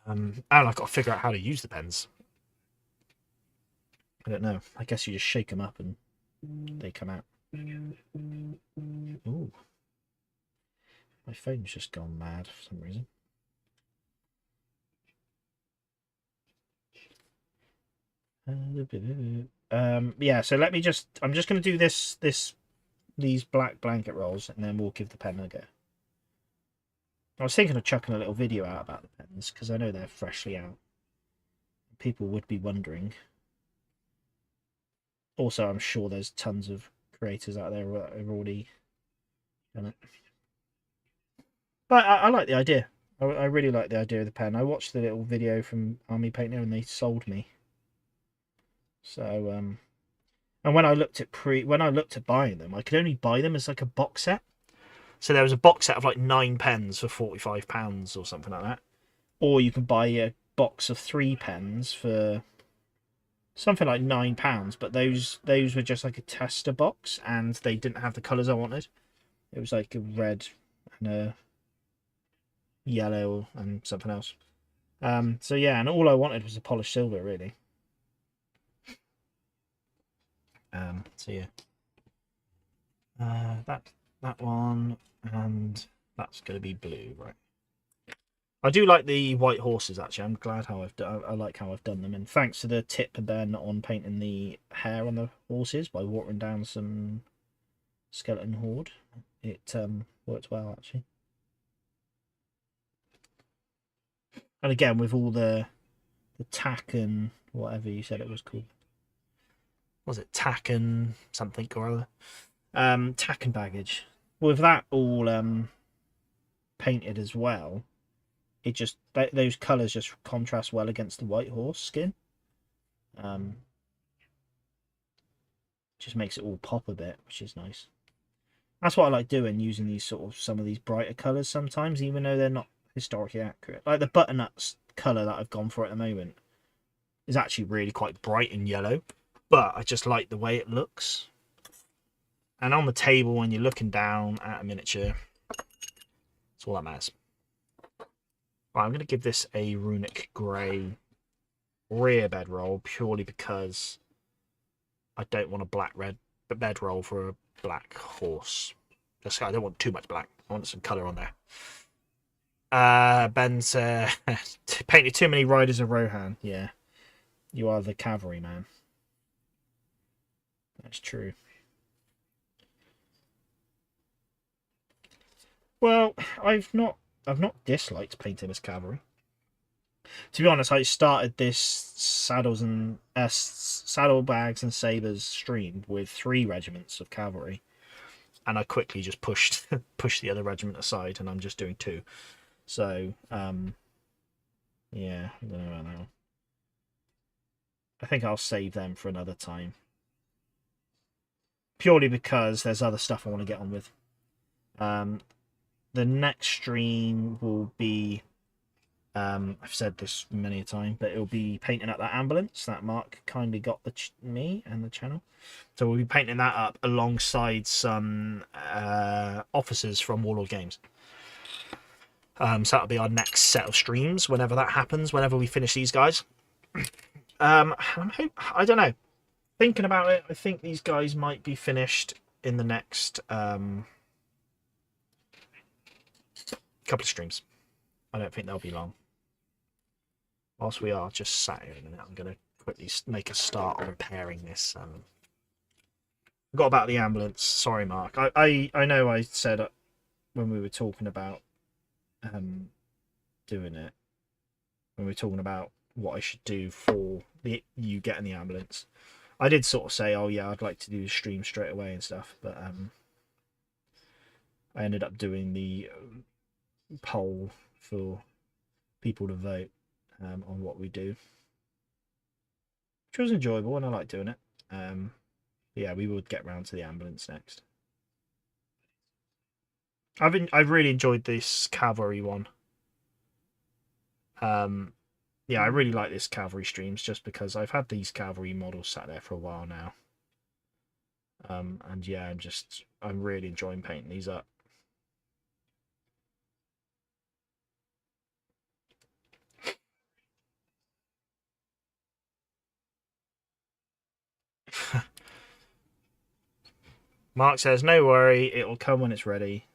And I've got to figure out how to use the pens. I don't know. I guess you just shake them up and they come out. Ooh. My phone's just gone mad for some reason. Yeah, so let me just... I'm just going to do these black blanket rolls, and then we'll give the pen a go. I was thinking of chucking a little video out about the pens, because I know they're freshly out. People would be wondering. Also, I'm sure there's tons of creators out there that have already done it. But I like the idea. I really like the idea of the pen. I watched the little video from Army Painter and they sold me. So and when I looked at buying them, I could only buy them as like a box set. So there was a box set of like 9 pens for £45 or something like that. Or you can buy a box of 3 pens for something like £9, but those were just like a tester box and they didn't have the colours I wanted. It was like a red and a yellow and something else. So yeah, and all I wanted was a polished silver, really. So yeah, that one, and that's going to be blue, right? I do like the white horses, actually. I'm glad how I like how I've done them, and thanks to the tip Ben on painting the hair on the horses by watering down some skeleton horde, it worked well, actually. And again, with all the tack and whatever you said it was called. Was it tack and something or other? Tack and baggage. With that all painted as well, it just those colours just contrast well against the white horse skin. Just makes it all pop a bit, which is nice. That's what I like doing, using these some of these brighter colours sometimes, even though they're not historically accurate. Like the butternuts colour that I've gone for at the moment is actually really quite bright and yellow, but I just like the way it looks. And on the table, when you're looking down at a miniature, that's all that matters. Right, I'm going to give this a runic grey rear bedroll purely because I don't want a black bedroll for a black horse. Just, I don't want too much black. I want some colour on there. Ben's painted too many riders of Rohan. Yeah, you are the cavalry man. That's true. Well, I've not disliked painting as cavalry. To be honest, I started this Saddlebags and Sabres stream with 3 regiments of cavalry, and I quickly just pushed the other regiment aside, and I'm just doing 2. So, yeah, I don't know about that one. I think I'll save them for another time, purely because there's other stuff I want to get on with. The next stream will be, I've said this many a time, but it'll be painting up that ambulance that Mark kindly got me and the channel. So we'll be painting that up alongside some officers from Warlord Games. So that'll be our next set of streams whenever that happens, whenever we finish these guys. I don't know. Thinking about it, I think these guys might be finished in the next couple of streams. I don't think they'll be long. Whilst we are just sat here in a minute, I'm going to quickly make a start on repairing this. Forgot about the ambulance. Sorry, Mark. I know I said when we were talking about doing it, when we were talking about what I should do for you getting the ambulance, I did sort of say, oh yeah, I'd like to do the stream straight away and stuff, but I ended up doing the poll for people to vote on what we do, which was enjoyable and I like doing it. Yeah, we will get round to the ambulance next. I've really enjoyed this cavalry one. Yeah, I really like this cavalry streams just because I've had these cavalry models sat there for a while now. And yeah, I'm really enjoying painting these up. Mark says, no worry, it'll come when it's ready.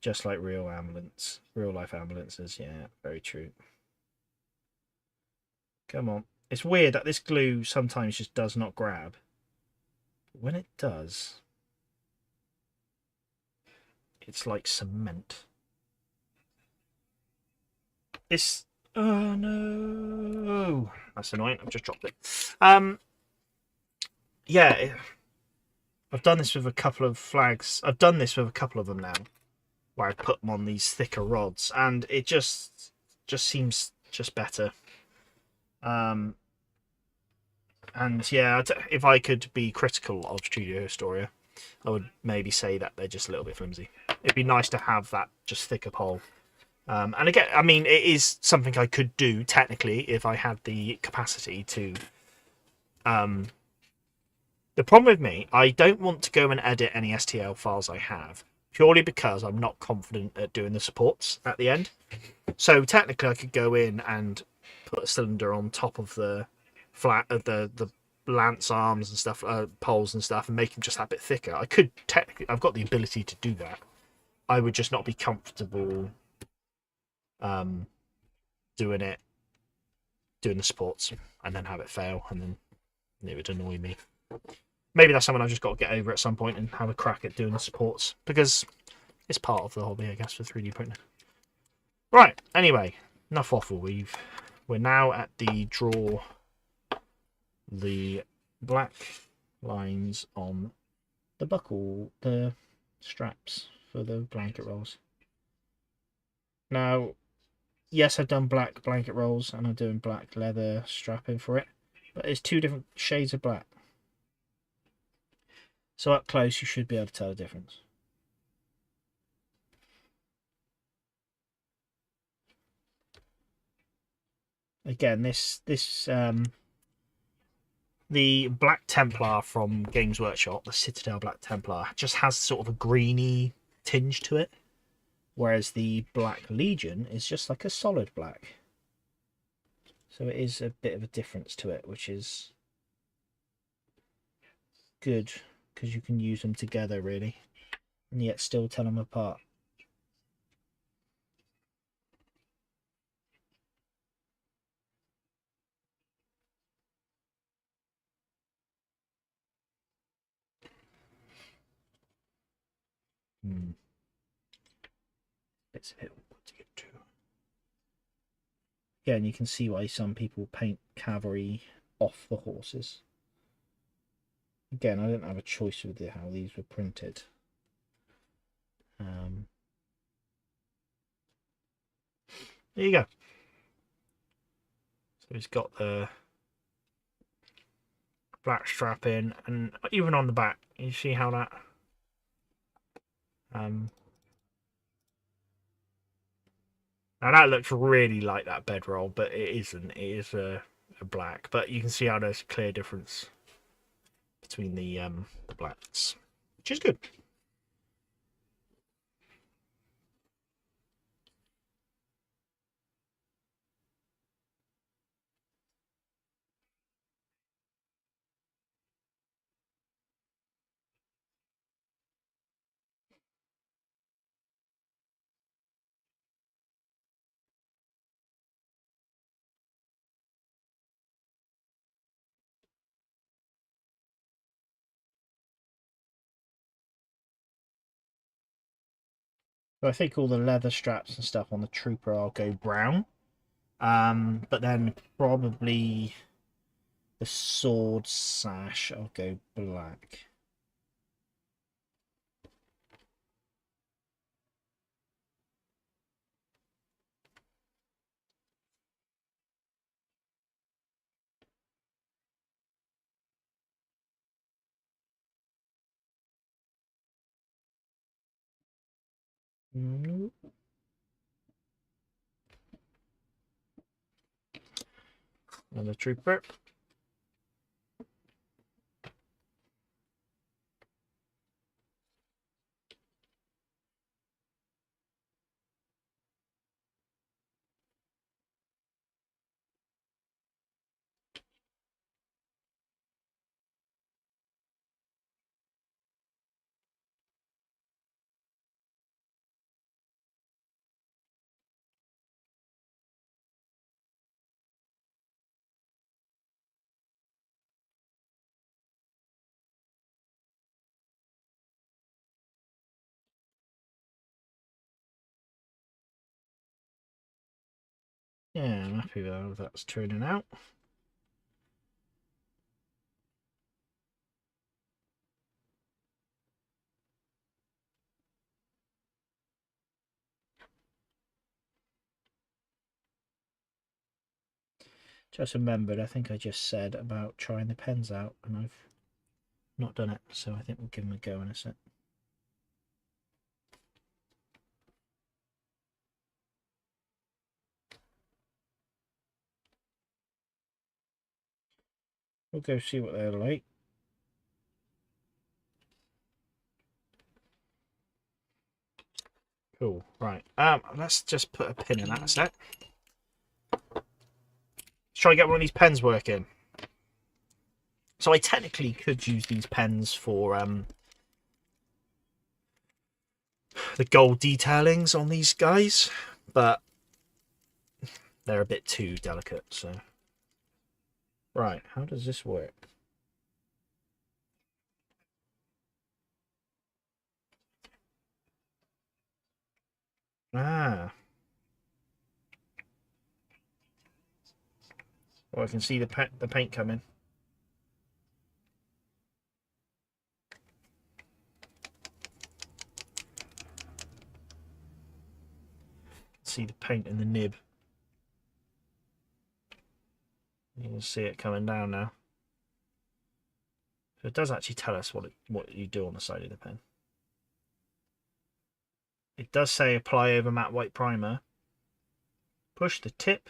Just like real life ambulances. Yeah, very true. Come on. It's weird that this glue sometimes just does not grab. But when it does, it's like cement. It's... Oh, no. That's annoying. I've just dropped it. Yeah, I've done this with a couple of flags. I've done this with a couple of them now. where I put them on these thicker rods, and it just seems just better. And yeah, if I could be critical of Studio Historia, I would maybe say that they're just a little bit flimsy. It'd be nice to have that just thicker pole. And again, I mean, it is something I could do technically if I had the capacity to. The problem with me, I don't want to go and edit any STL files I have, purely because I'm not confident at doing the supports at the end. So technically, I could go in and put a cylinder on top of the flat of the lance arms and stuff, poles and stuff, and make them just that bit thicker. I could technically, I've got the ability to do that. I would just not be comfortable doing the supports, and then have it fail, and then it would annoy me. Maybe that's something I've just got to get over at some point and have a crack at doing the supports, because it's part of the hobby, I guess, for 3D printing. Right, anyway, enough waffle. We're now at draw the black lines on the straps for the blanket rolls. Now, yes, I've done black blanket rolls and I'm doing black leather strapping for it, but it's two different shades of black. So up close, you should be able to tell the difference. Again, the Black Templar from Games Workshop, the Citadel Black Templar, just has sort of a greeny tinge to it, whereas the Black Legion is just like a solid black. So it is a bit of a difference to it, which is good because you can use them together really, and yet still tell them apart. It's a bit awkward to get to. Yeah, and you can see why some people paint cavalry off the horses. Again, I didn't have a choice with how these were printed. There you go. So it's got the black strap in, and even on the back, you see how that now that looks really like that bedroll, but it isn't. It is a black, but you can see how there's a clear difference between the blacks, which is good. So I think all the leather straps and stuff on the trooper I'll go brown, but then probably the sword sash I'll go black. And the trooper. Yeah, I'm happy with how that's turning out. Just remembered, I think I just said about trying the pens out, and I've not done it, so I think we'll give them a go in a sec. We'll go see what they're like. Cool. Right. Let's just put a pin in that a sec. Let's try and get one of these pens working. So I technically could use these pens for the gold detailings on these guys, but they're a bit too delicate. So, right, how does this work? Ah, well, I can see the paint coming. See the paint in the nib. You can see it coming down now. So it does actually tell us what you do on the side of the pen. It does say apply over matte white primer. Push the tip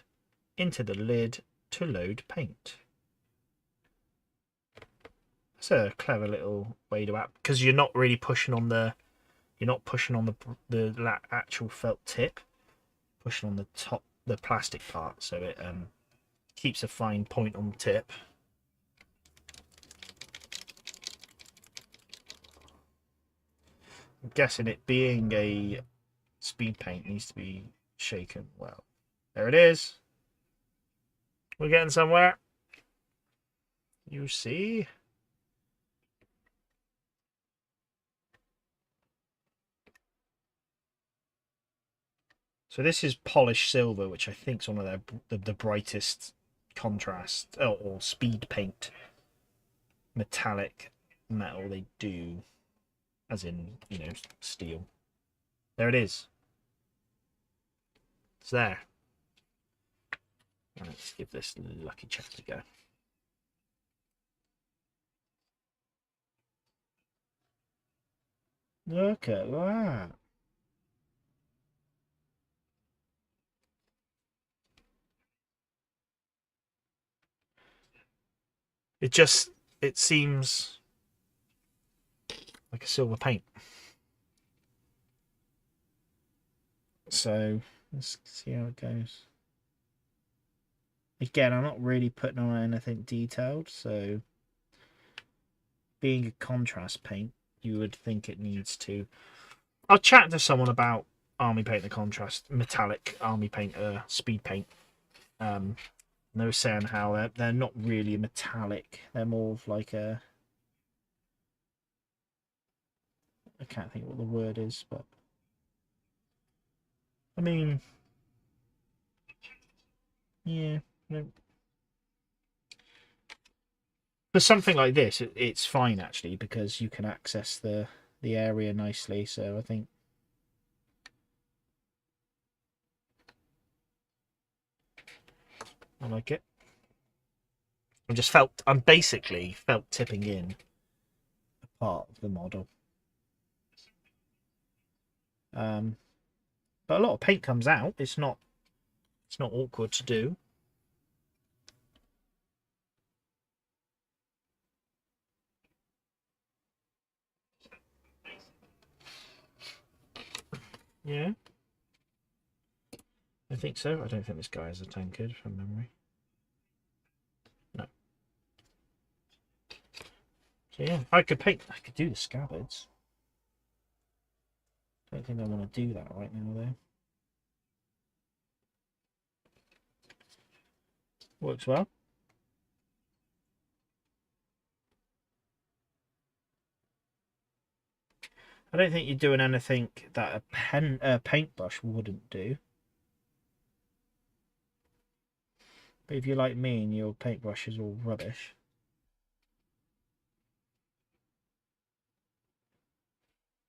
into the lid to load paint. That's a clever little way to act, because you're not really pushing on the the actual felt tip, pushing on the top, the plastic part, so it keeps a fine point on the tip. I'm guessing it being a speed paint needs to be shaken well. There it is. We're getting somewhere. You see? So this is polished silver, which I think is one of the brightest contrast or speed paint metallic metal they do, as in, you know, steel. There it is. It's there. Let's give this lucky check a go. Look at that. It seems like a silver paint. So let's see how it goes. Again, I'm not really putting on anything detailed, so being a contrast paint, you would think it needs to. I'll chat to someone about army paint, the contrast metallic army paint, speed paint. They were saying how they're not really metallic; they're more of like a. I can't think what the word is, but I mean, yeah. No. For something like this, it's fine actually, because you can access the area nicely. So I think I like it. I'm basically felt tipping in a part of the model. But a lot of paint comes out. It's not awkward to do. Yeah, I think so. I don't think this guy has a tankard from memory. No. So yeah, I could do the scabbards. Don't think I want to do that right now though. Works well. I don't think you're doing anything that a paintbrush wouldn't do. But if you're like me and your paintbrush is all rubbish.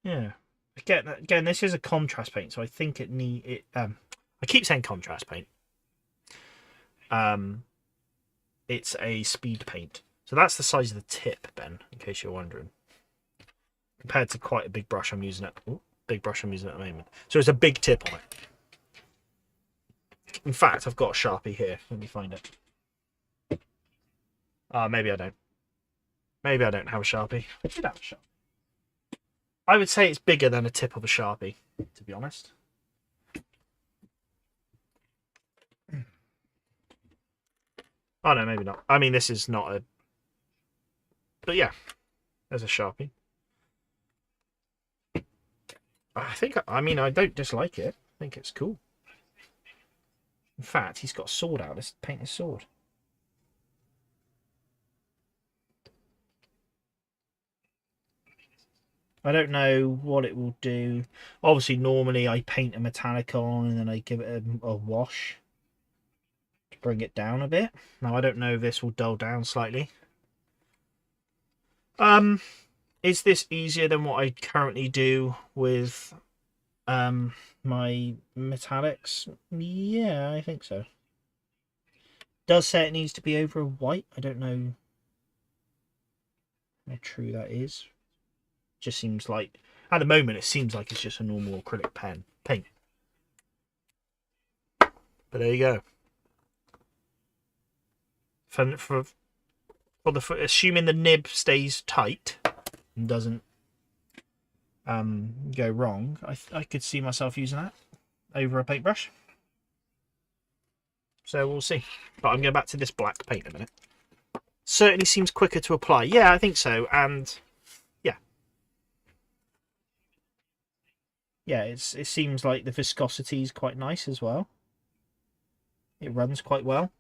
Yeah. Again, this is a contrast paint, so I think I keep saying contrast paint. it's a speed paint. So that's the size of the tip, Ben, in case you're wondering. Compared to quite a big brush I'm using at the moment. So it's a big tip on it. In fact, I've got a Sharpie here. Let me find it. Maybe I don't. Maybe I don't have a Sharpie. I did have a Sharpie. I would say it's bigger than a tip of a Sharpie, to be honest. Oh no, maybe not. I mean, this is not a... But yeah, there's a Sharpie. I mean, I don't dislike it. I think it's cool. In fact, he's got a sword out. Let's paint his sword. I don't know what it will do. Obviously, normally I paint a metallic on and then I give it a wash to bring it down a bit. Now, I don't know if this will dull down slightly. Is this easier than what I currently do with my metallics? Yeah, I think so. Does say it needs to be over a white. I don't know how true that is. Just seems like, at the moment, it seems like it's just a normal acrylic paint. But there you go. Assuming the nib stays tight and doesn't go wrong, I could see myself using that over a paintbrush. So we'll see. But I'm going back to this black paint in a minute. Certainly seems quicker to apply. Yeah, I think so. And yeah. Yeah, it seems like the viscosity is quite nice as well. It runs quite well.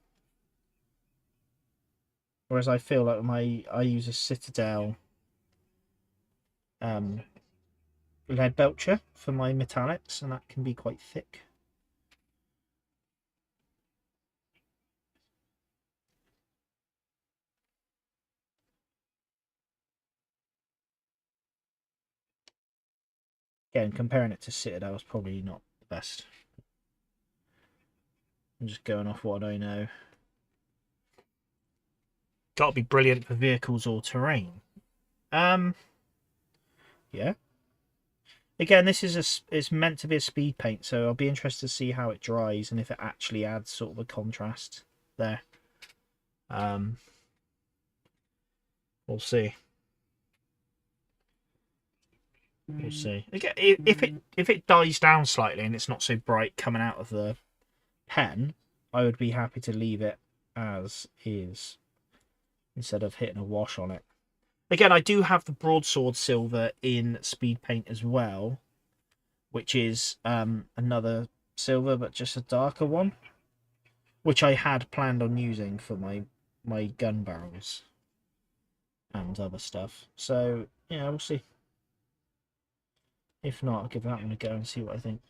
Whereas I feel like I use a Citadel lead belcher for my metallics, and that can be quite thick. Again, comparing it to Citadel is probably not the best. I'm just going off what I know. Got to be brilliant for vehicles or terrain. Yeah. Again, this is it's meant to be a speed paint, so I'll be interested to see how it dries and if it actually adds sort of a contrast there. We'll see. We'll see. Again, if it dies down slightly and it's not so bright coming out of the pen, I would be happy to leave it as is instead of hitting a wash on it. Again, I do have the broadsword silver in speed paint as well, which is another silver but just a darker one, which I had planned on using for my gun barrels and other stuff. So yeah, we'll see. If not, I'll give that one a go and see what I think.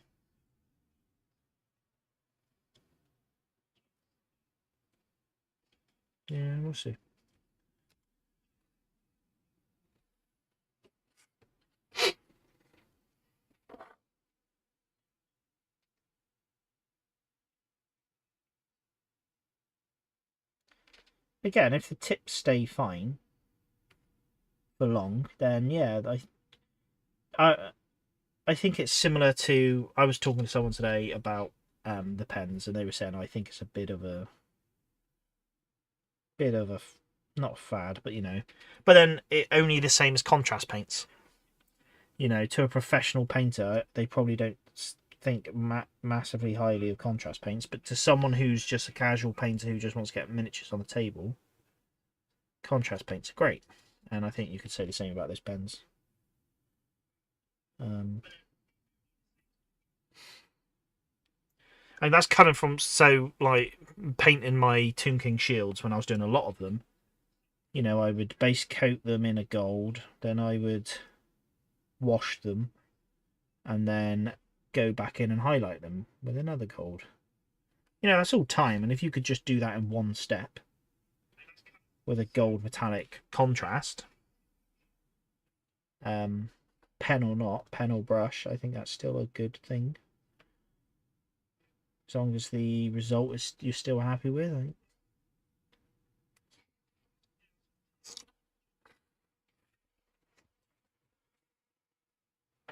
Yeah, we'll see. Again, if the tips stay fine for long, then yeah, I think it's similar to... I was talking to someone today about the pens, and they were saying I think it's a bit of a not fad, but you know. But then it only the same as contrast paints. You know, to a professional painter, they probably don't think massively highly of contrast paints, but to someone who's just a casual painter who just wants to get miniatures on the table, contrast paints are great. And I think you could say the same about those pens. And that's coming from, so like painting my Tomb King shields when I was doing a lot of them. You know, I would base coat them in a gold, then I would wash them, and then go back in and highlight them with another gold. You know, that's all time, and if you could just do that in one step with a gold metallic contrast, pen or not, pen or brush, I think that's still a good thing. As long as the result is you're still happy with, I think.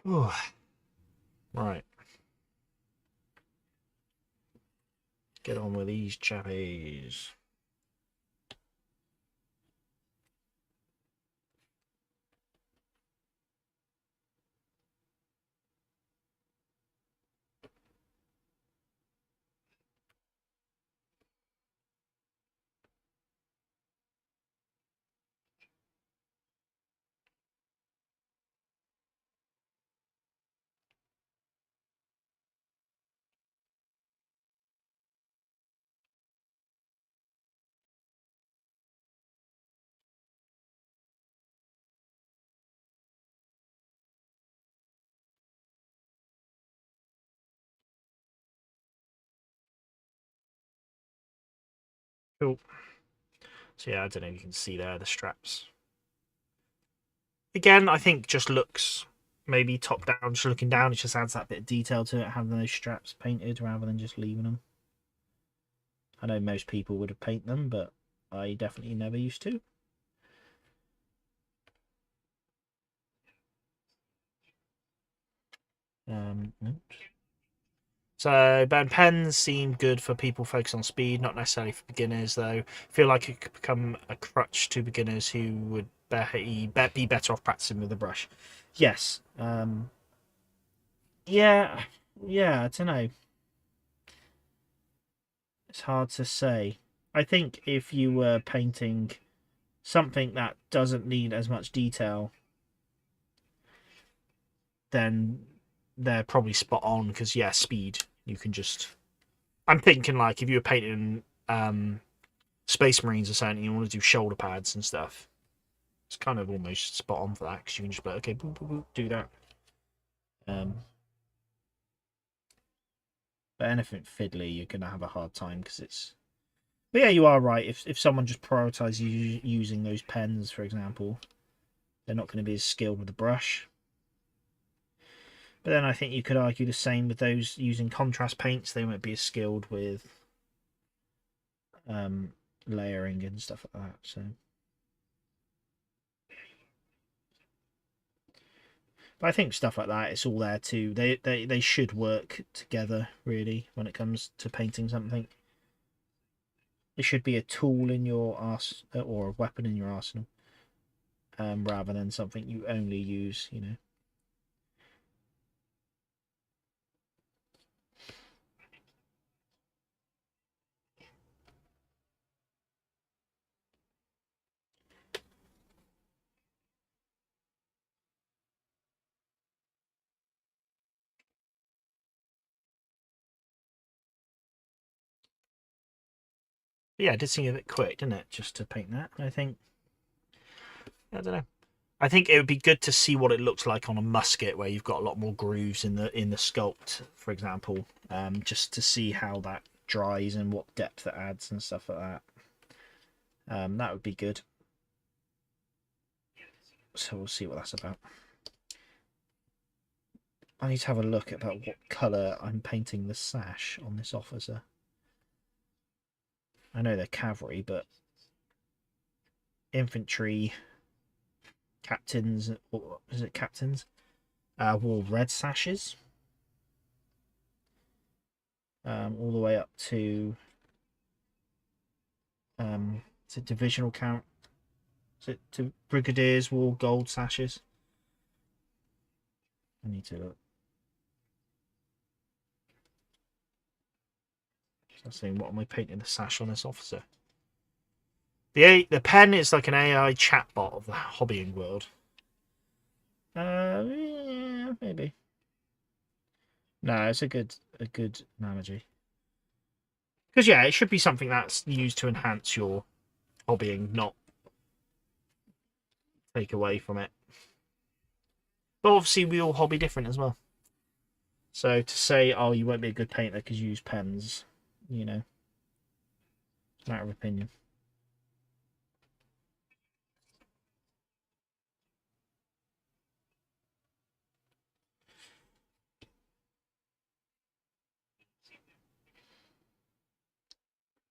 Ooh. Right. Get on with these chappies. Cool. So yeah, I don't know if you can see there the straps. Again, I think just looks maybe top down, just looking down, it just adds that bit of detail to it, having those straps painted rather than just leaving them. I know most people would have painted them, but I definitely never used to. Oops. So Ben, pens seem good for people focused on speed, not necessarily for beginners though. Feel like it could become a crutch to beginners who would be better off practicing with a brush. Yes. Yeah. Yeah, I don't know. It's hard to say. I think if you were painting something that doesn't need as much detail, then they're probably spot on because yeah, speed. You can just. I'm thinking like if you were painting Space Marines or something, you want to do shoulder pads and stuff. It's kind of almost spot on for that because you can just be like, okay, boop, boop, boop, do that. Um, but anything fiddly, you're gonna have a hard time because it's. But yeah, you are right. If someone just prioritizes using those pens, for example, they're not going to be as skilled with the brush. But then I think you could argue the same with those using contrast paints. They won't be as skilled with layering and stuff like that. So, but I think stuff like that, it's all there too. They should work together really when it comes to painting something. It should be a tool in your or a weapon in your arsenal, rather than something you only use. You know. But yeah, it did seem a bit quick, didn't it? Just to paint that. I think. I don't know. I think it would be good to see what it looks like on a musket where you've got a lot more grooves in the sculpt, for example, just to see how that dries and what depth it adds and stuff like that. That would be good. So we'll see what that's about. I need to have a look about what colour I'm painting the sash on this officer. I know they're cavalry, but infantry captains, or is it captains? Wore red sashes. All the way up to divisional count. To brigadiers wore gold sashes. I need to look. So I'm saying, what am I painting the sash on this officer? The pen is like an AI chatbot of the hobbying world. Yeah, maybe. No, it's a good analogy. Because yeah, it should be something that's used to enhance your hobbying, not take away from it. But obviously, we all hobby different as well. So to say, oh, you won't be a good painter because you use pens, you know, it's a matter of opinion.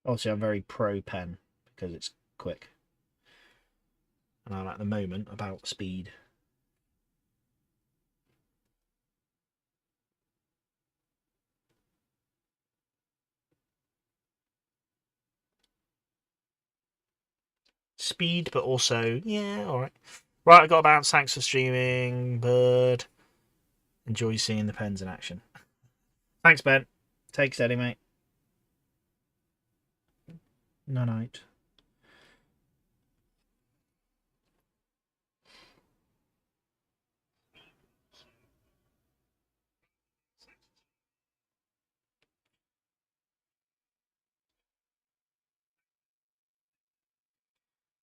Obviously, I'm very pro pen because it's quick. And I'm at the moment about speed. speed, but also, yeah, alright. Right, I got about. Thanks for streaming, Bird. Enjoy seeing the pens in action. Thanks, Ben. Take steady, mate. No night.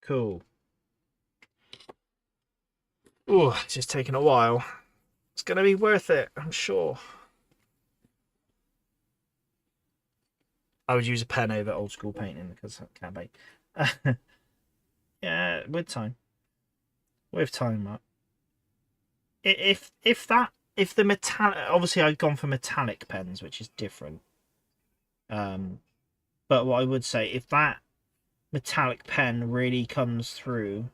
Cool. Oh, it's just taking a while. It's going to be worth it, I'm sure. I would use a pen over old school painting because I can't paint. Yeah, with time. With time, Mark. If the metallic, obviously I've gone for metallic pens, which is different. But what I would say, if that metallic pen really comes through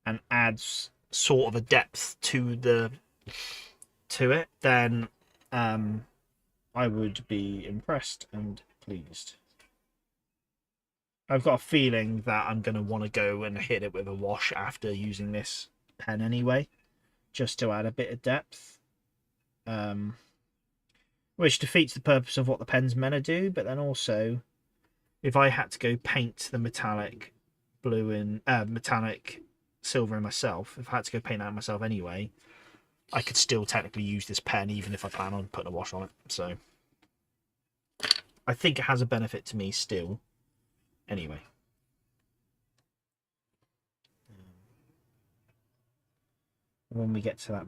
and adds sort of a depth to it, then I would be impressed and pleased. I've got a feeling that I'm going to want to go and hit it with a wash after using this pen anyway, just to add a bit of depth. Which defeats the purpose of what the pen's meant to do, but then also, if I had to go paint the metallic blue and metallic silver in myself, if I had to go paint that myself anyway, I could still technically use this pen even if I plan on putting a wash on it. So I think it has a benefit to me still. Anyway. When we get to that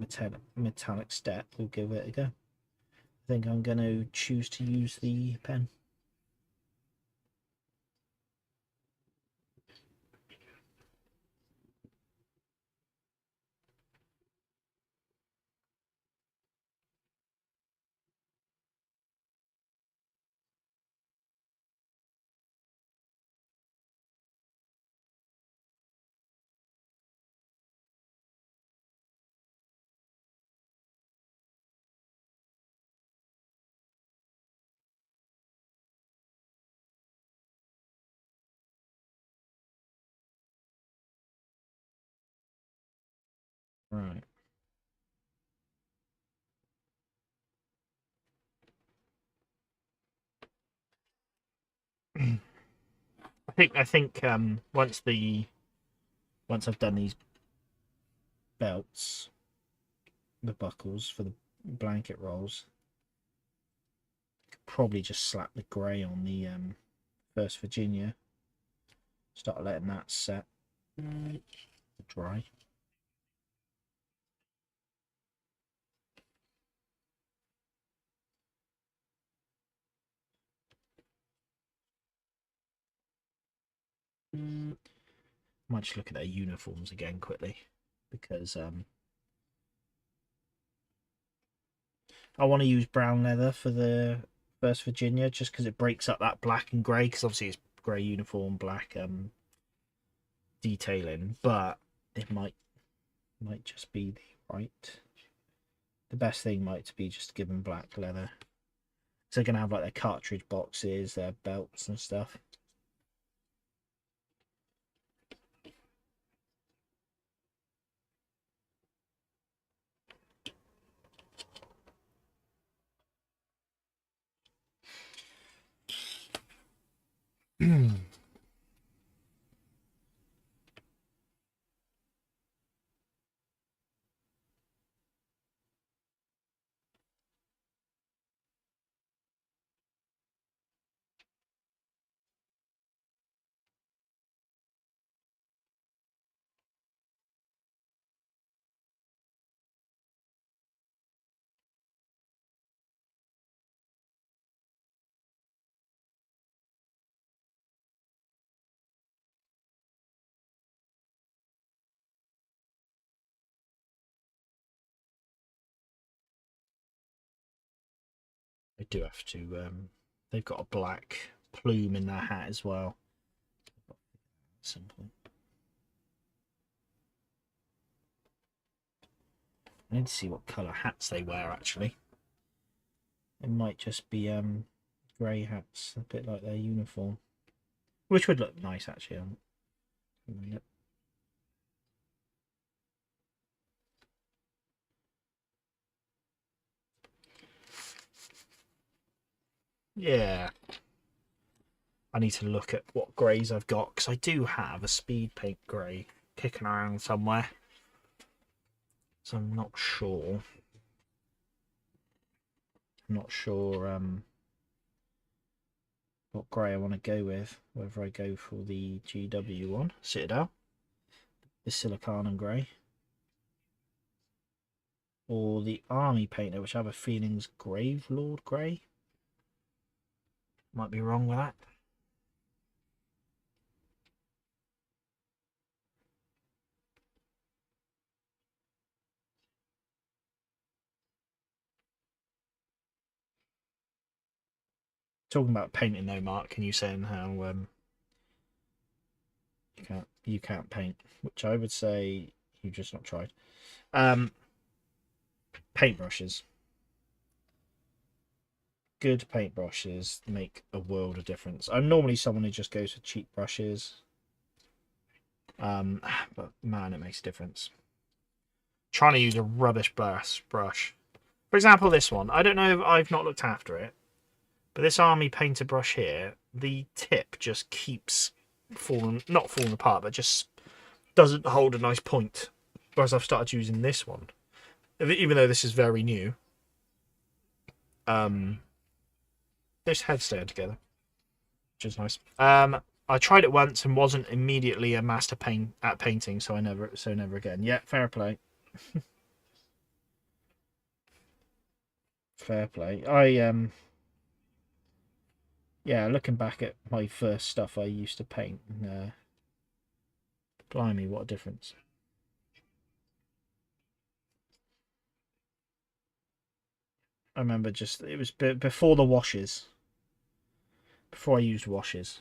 metallic step, we'll give it a go. I think I'm going to choose to use the pen. Right. I think once I've done these belts, the buckles for the blanket rolls, I could probably just slap the grey on the First Virginia. Start letting that set dry. Might just look at their uniforms again quickly because I want to use brown leather for the First Virginia just because it breaks up that black and grey, because obviously it's grey uniform, black detailing, but it might just be the best thing might be just to give them black leather. So they're gonna have like their cartridge boxes, their belts and stuff. They do have to. They've got a black plume in their hat as well. At some point. I need to see what colour hats they wear actually. It might just be grey hats, a bit like their uniform, which would look nice actually. Yeah. I need to look at what greys I've got, because I do have a speed paint grey kicking around somewhere. So I'm not sure. What grey I want to go with. Whether I go for the GW one, Citadel, the Silicon and grey, or the Army Painter, which I have a feeling is Gravelord grey. Might be wrong with that. Talking about painting though, Mark, and you saying how you can't paint, which I would say you've just not tried. Paintbrushes. Good paintbrushes make a world of difference. I'm normally someone who just goes for cheap brushes. But man, it makes a difference. Trying to use a rubbish brush. For example, this one. I don't know if I've not looked after it, but this Army Painter brush here, the tip just keeps not falling apart, but just doesn't hold a nice point. Whereas I've started using this one, even though this is very new. Those heads staying together, which is nice. I tried it once and wasn't immediately a master at painting, so never again. Yeah, fair play. Fair play. Yeah, looking back at my first stuff I used to paint, blimey, what a difference. I remember it was before the washes. Before I used washes.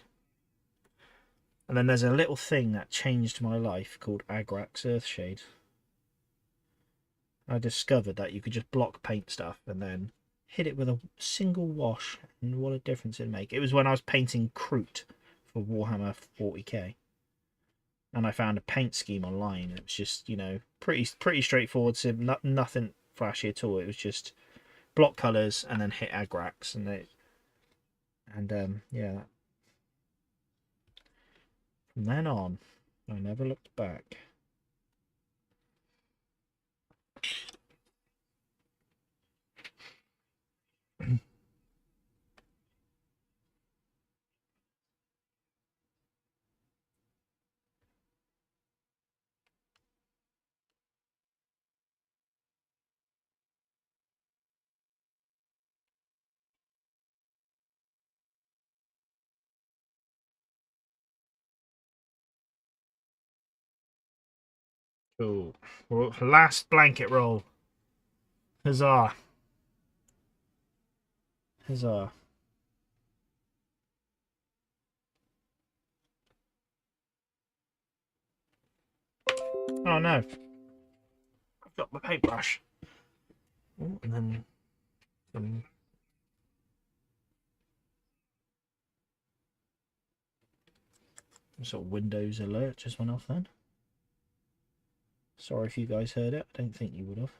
And then there's a little thing that changed my life called Agrax Earthshade. I discovered that you could just block paint stuff and then hit it with a single wash, and what a difference it'd make. It was when I was painting Kroot for Warhammer 40k. And I found a paint scheme online. It was just, pretty straightforward, so nothing flashy at all. It was just block colours and then hit Agrax, yeah. From then on, I never looked back. Cool. Well, last blanket roll. Huzzah. Huzzah. Oh no. I've got my paintbrush. Oh, and then some sort of Windows alert just went off then. Sorry if you guys heard it. I don't think you would have.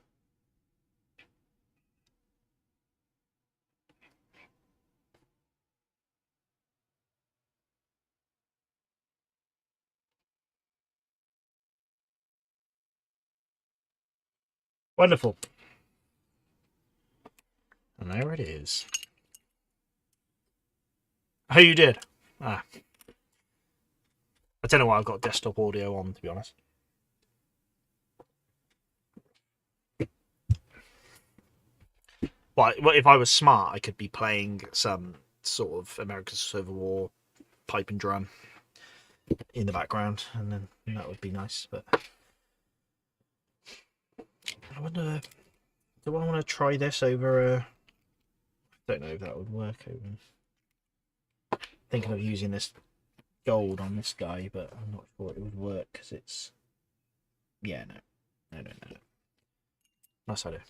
Wonderful. And there it is. Oh, you did? Ah. I don't know why I've got desktop audio on, to be honest. But if I was smart, I could be playing some sort of American Civil War pipe and drum in the background, and then that would be nice. But I wonder, do I want to try this over? I don't know if that would work. Thinking of using this gold on this guy, but I'm not sure it would work because it's. Yeah, no. Nice idea.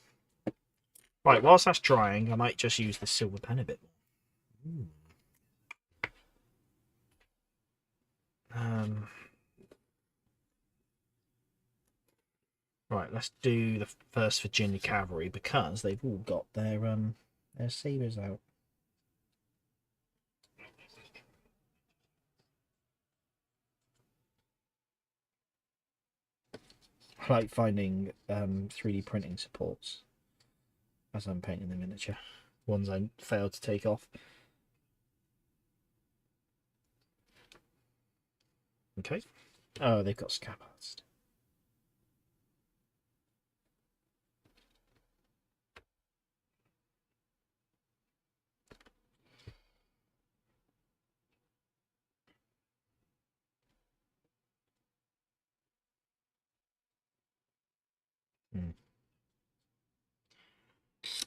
Right, whilst that's drying, I might just use the silver pen a bit more. Right, let's do the 1st Virginia Cavalry because they've all got their sabres out. I like finding 3D printing supports as I'm painting the miniature. Ones I failed to take off. Okay. Oh, they've got scabbards.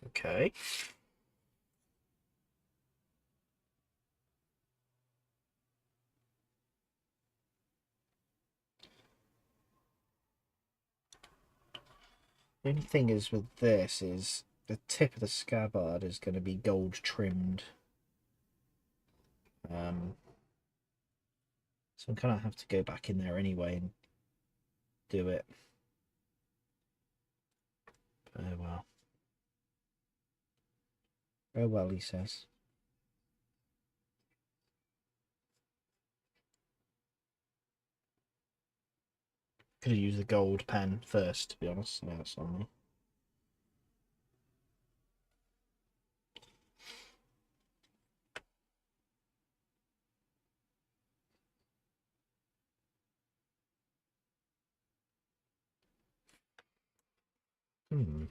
Okay. The only thing is with this is the tip of the scabbard is going to be gold trimmed. So I'm going to have to go back in there anyway and do it. Oh well. Oh well, he says. Could have used the gold pen first, to be honest. No, it's on me. Hmm.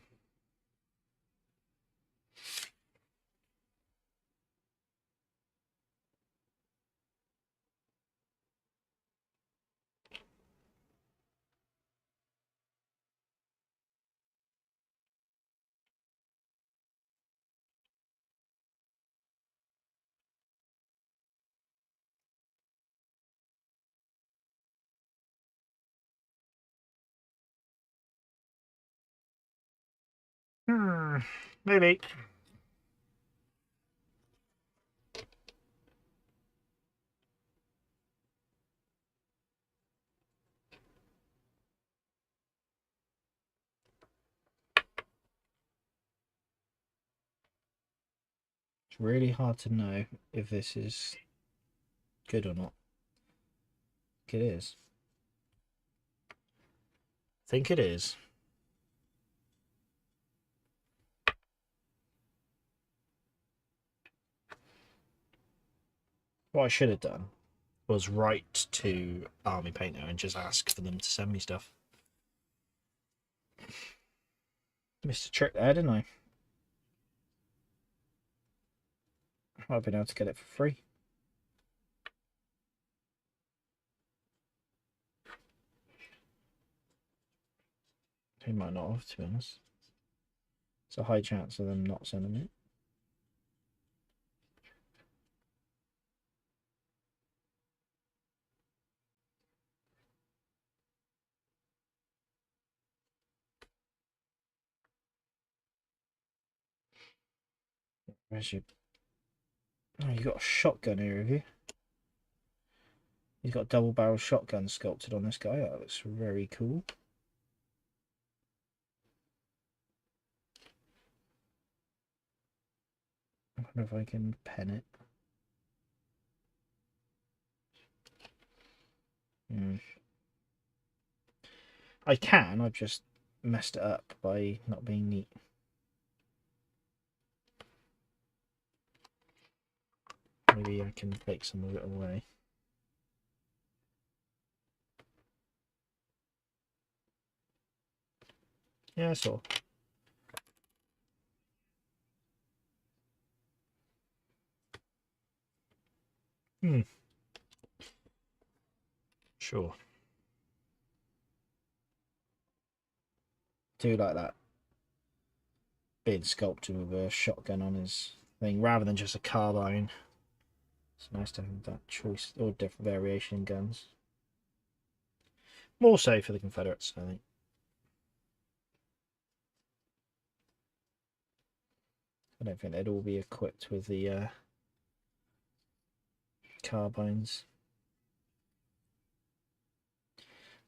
Maybe. It's really hard to know if this is good or not. I think it is. I think it is. What I should have done was write to Army Painter and just ask for them to send me stuff. Missed a trick there, didn't I? I've been able to get it for free. They might not have, to be honest. It's a high chance of them not sending it. Where's your... Oh, you got a shotgun here, have you? He's got a double barrel shotgun sculpted on this guy. That looks very cool. I wonder if I can pen it. I can, I've just messed it up by not being neat. Maybe I can take some of it away. Yeah, sure. Sure. Do like that being sculpted with a shotgun on his thing rather than just a carbine. It's nice to have that choice or different variation in guns. More so for the Confederates, I think. I don't think they'd all be equipped with the carbines.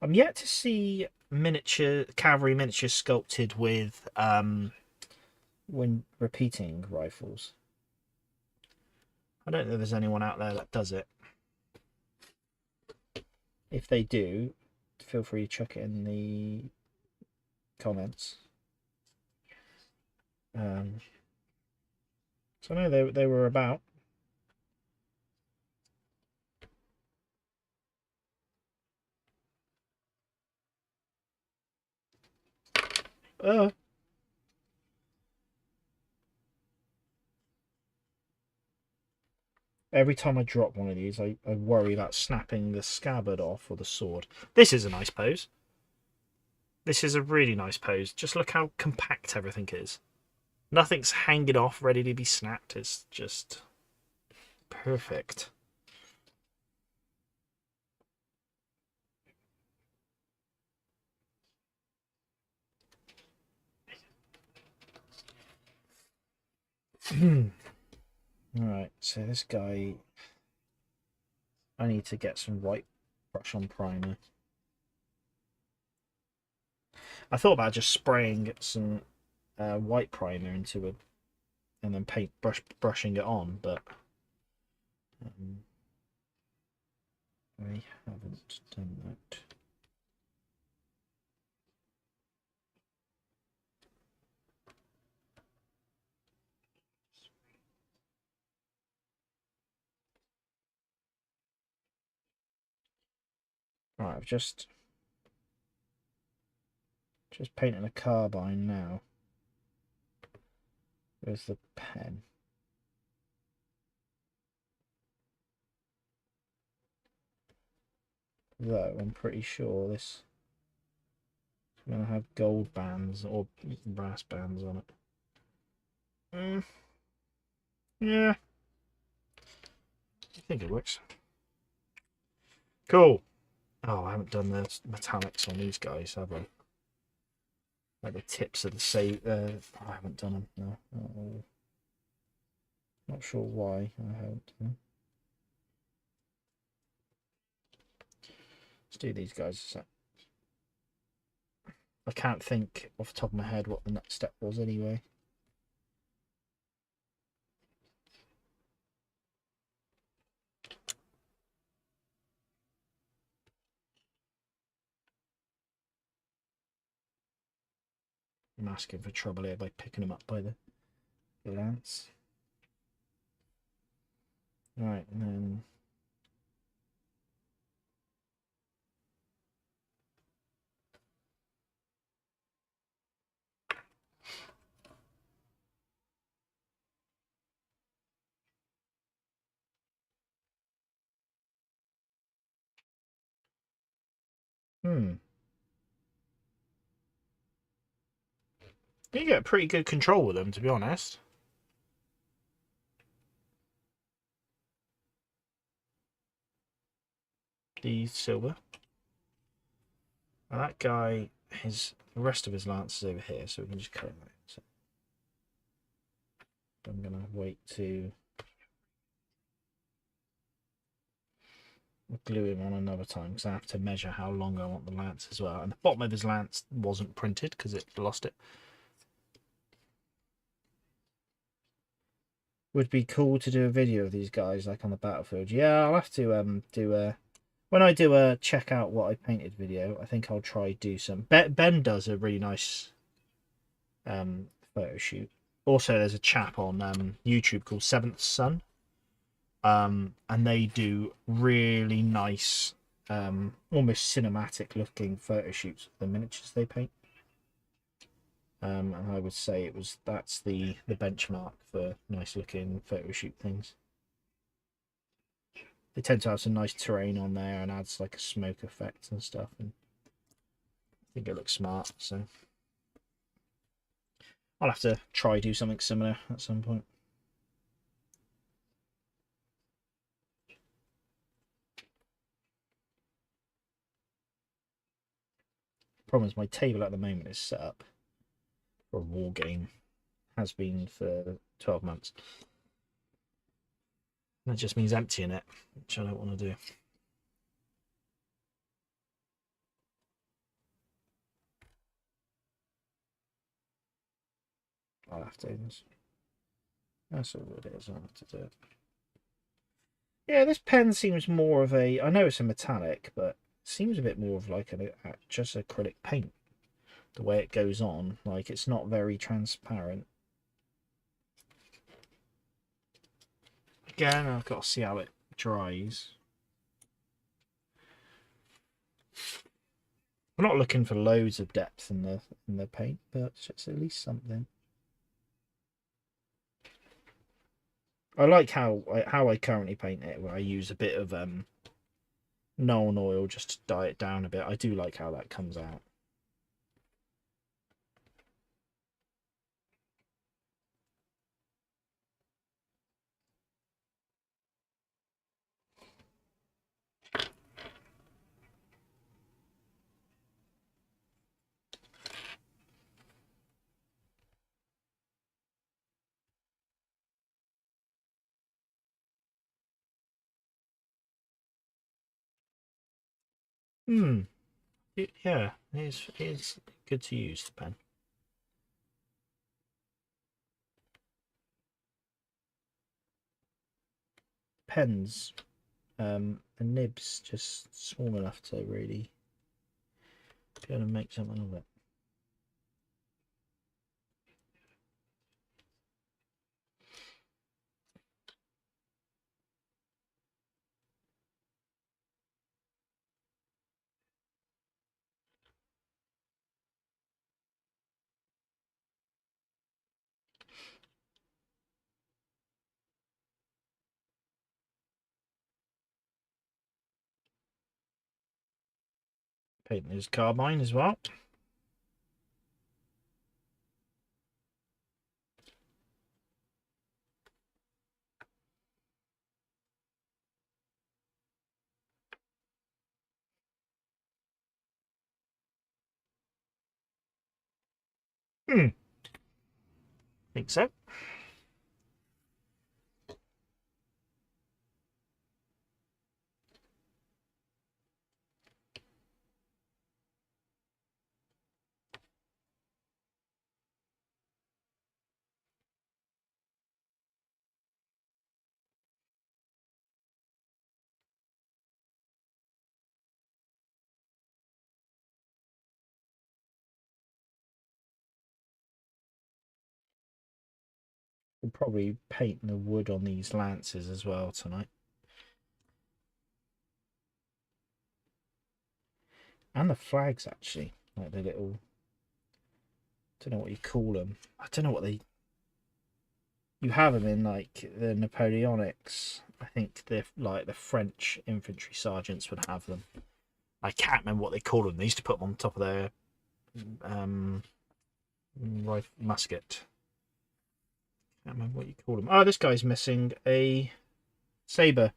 I'm yet to see miniature cavalry miniature sculpted with when repeating rifles. I don't know if there's anyone out there that does it. If they do, feel free to chuck it in the comments. So I know they were about. Every time I drop one of these, I worry about snapping the scabbard off or the sword. This is a nice pose. This is a really nice pose. Just look how compact everything is. Nothing's hanging off, ready to be snapped. It's just perfect. Alright, so this guy... I need to get some white brush on primer. I thought about just spraying some white primer into it and then brushing it on, but I haven't done that. Right, I've just painting a carbine now with the pen. Though I'm pretty sure this is going to have gold bands or brass bands on it. Yeah, I think it works. Cool. Oh, I haven't done the metallics on these guys, have I? Like the tips of the save. I haven't done them. No. Not sure why I haven't done them. Let's do these guys a sec. I can't think off the top of my head what the next step was anyway. I'm asking for trouble here by picking them up by the lance. Right, and then you get pretty good control with them, to be honest. The silver. Now that guy, the rest of his lance is over here, so we can just cut him out. So I'm gonna wait to glue him on another time because I have to measure how long I want the lance as well. And the bottom of his lance wasn't printed because it lost it. Would be cool to do a video of these guys like on the battlefield. Yeah, I'll have to do a when I do a check out what I painted video. I think I'll try do some. Ben does a really nice photo shoot. Also, there's a chap on YouTube called Seventh Son, and they do really nice, almost cinematic looking photo shoots of the miniatures they paint. And I would say that's the benchmark for nice looking photo shoot things. They tend to have some nice terrain on there and adds like a smoke effect and stuff, and I think it looks smart. So I'll have to try do something similar at some point. Problem is my table at the moment is set up for a war game. Has been for 12 months. That just means emptying it, which I don't want to do. I'll have to. That's all it is. I'll have to do it. Yeah, this pen seems more of a. I know it's a metallic, but it seems a bit more of like just acrylic paint. The way it goes on, like it's not very transparent. Again, I've got to see how it dries. I'm not looking for loads of depth in the paint, but it's just at least something. I like how I currently paint it, where I use a bit of Nuln oil just to dye it down a bit. I do like how that comes out. Yeah, it's good to use the pen. Pens, the nibs just small enough to really be able to make something of it. Painting his carbine as well. Think so. We'll probably paint the wood on these lances as well tonight. And the flags, actually. Like the little... don't know what you call them. I don't know what they... You have them in, like, the Napoleonics. I think they're like the French infantry sergeants would have them. I can't remember what they call them. They used to put them on top of their musket. Can't remember what you call them. Oh, this guy's missing a saber.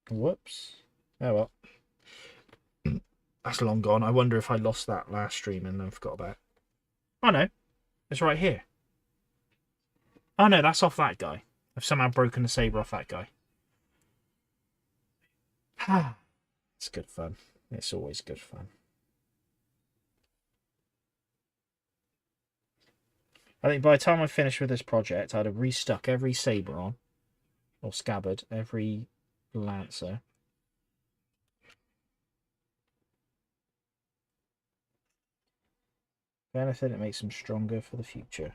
Whoops. Oh well. That's long gone. I wonder if I lost that last stream and then forgot about it. Oh no. It's right here. Oh no, that's off that guy. I've somehow broken the saber off that guy. It's good fun. It's always good fun. I think by the time I finish with this project, I'd have restuck every saber on, or scabbard, every lancer. If anything, it makes them stronger for the future.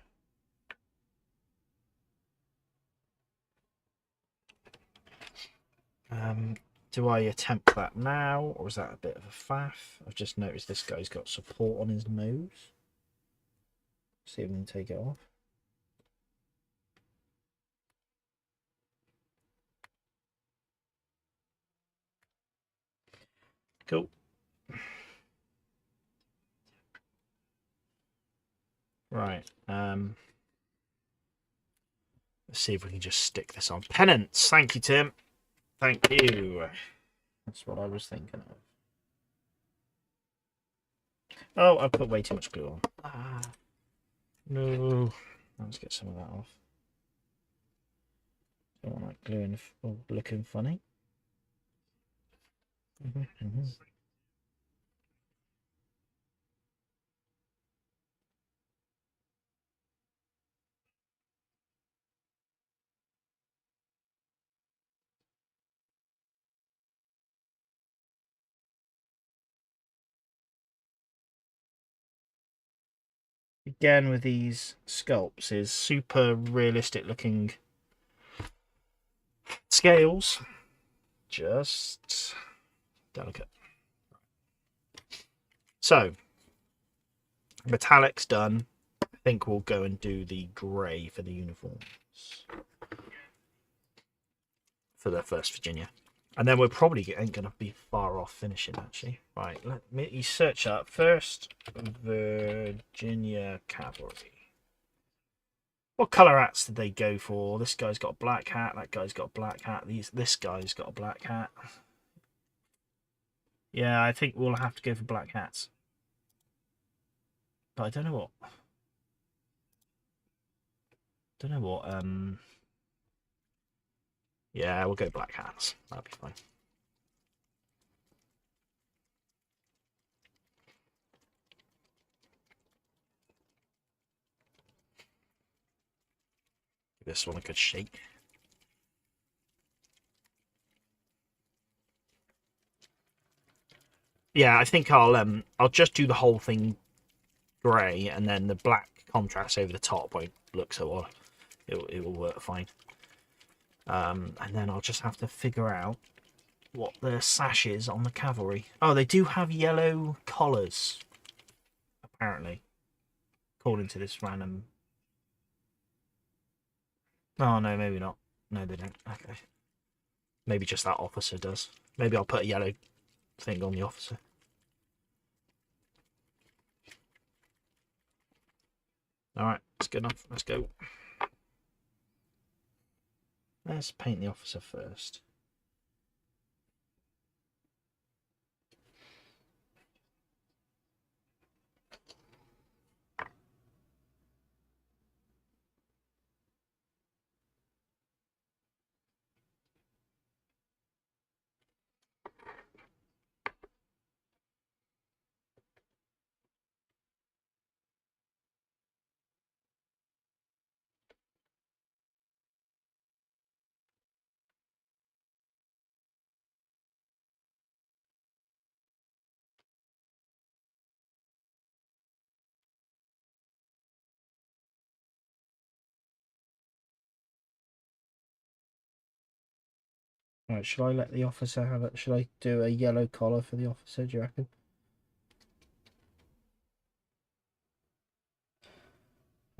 Do I attempt that now, or is that a bit of a faff? I've just noticed this guy's got support on his nose. See if we can take it off. Cool. Right. Let's see if we can just stick this on. Penance. Thank you, Tim. Thank you. That's what I was thinking of. Oh, I put way too much glue on. No. Let's get some of that off. Don't want that glue looking funny. again with these sculpts is super realistic looking scales. Just delicate. So, metallic's done. I think we'll go and do the grey for the uniforms for the 1st Virginia. And then we're probably ain't going to be far off finishing, actually. Right, let me search up 1st Virginia Cavalry. What colour hats did they go for? This guy's got a black hat, that guy's got a black hat, this guy's got a black hat. Yeah, I think we'll have to go for black hats. But I don't know what. Yeah, we'll go black hats. That'll be fine. Give this one a good shake. Yeah, I think I'll just do the whole thing grey, and then the black contrast over the top won't look so odd. It will work fine. And then I'll just have to figure out what the sash is on the cavalry. Oh, they do have yellow collars, apparently, according to this random. Oh no, maybe not. No, they don't. Okay, maybe just that officer does. Maybe I'll put a yellow thing on the officer. All right, that's good enough. Let's go. Let's paint the officer first. Right, should I let the officer have it? Should I do a yellow collar for the officer, do you reckon?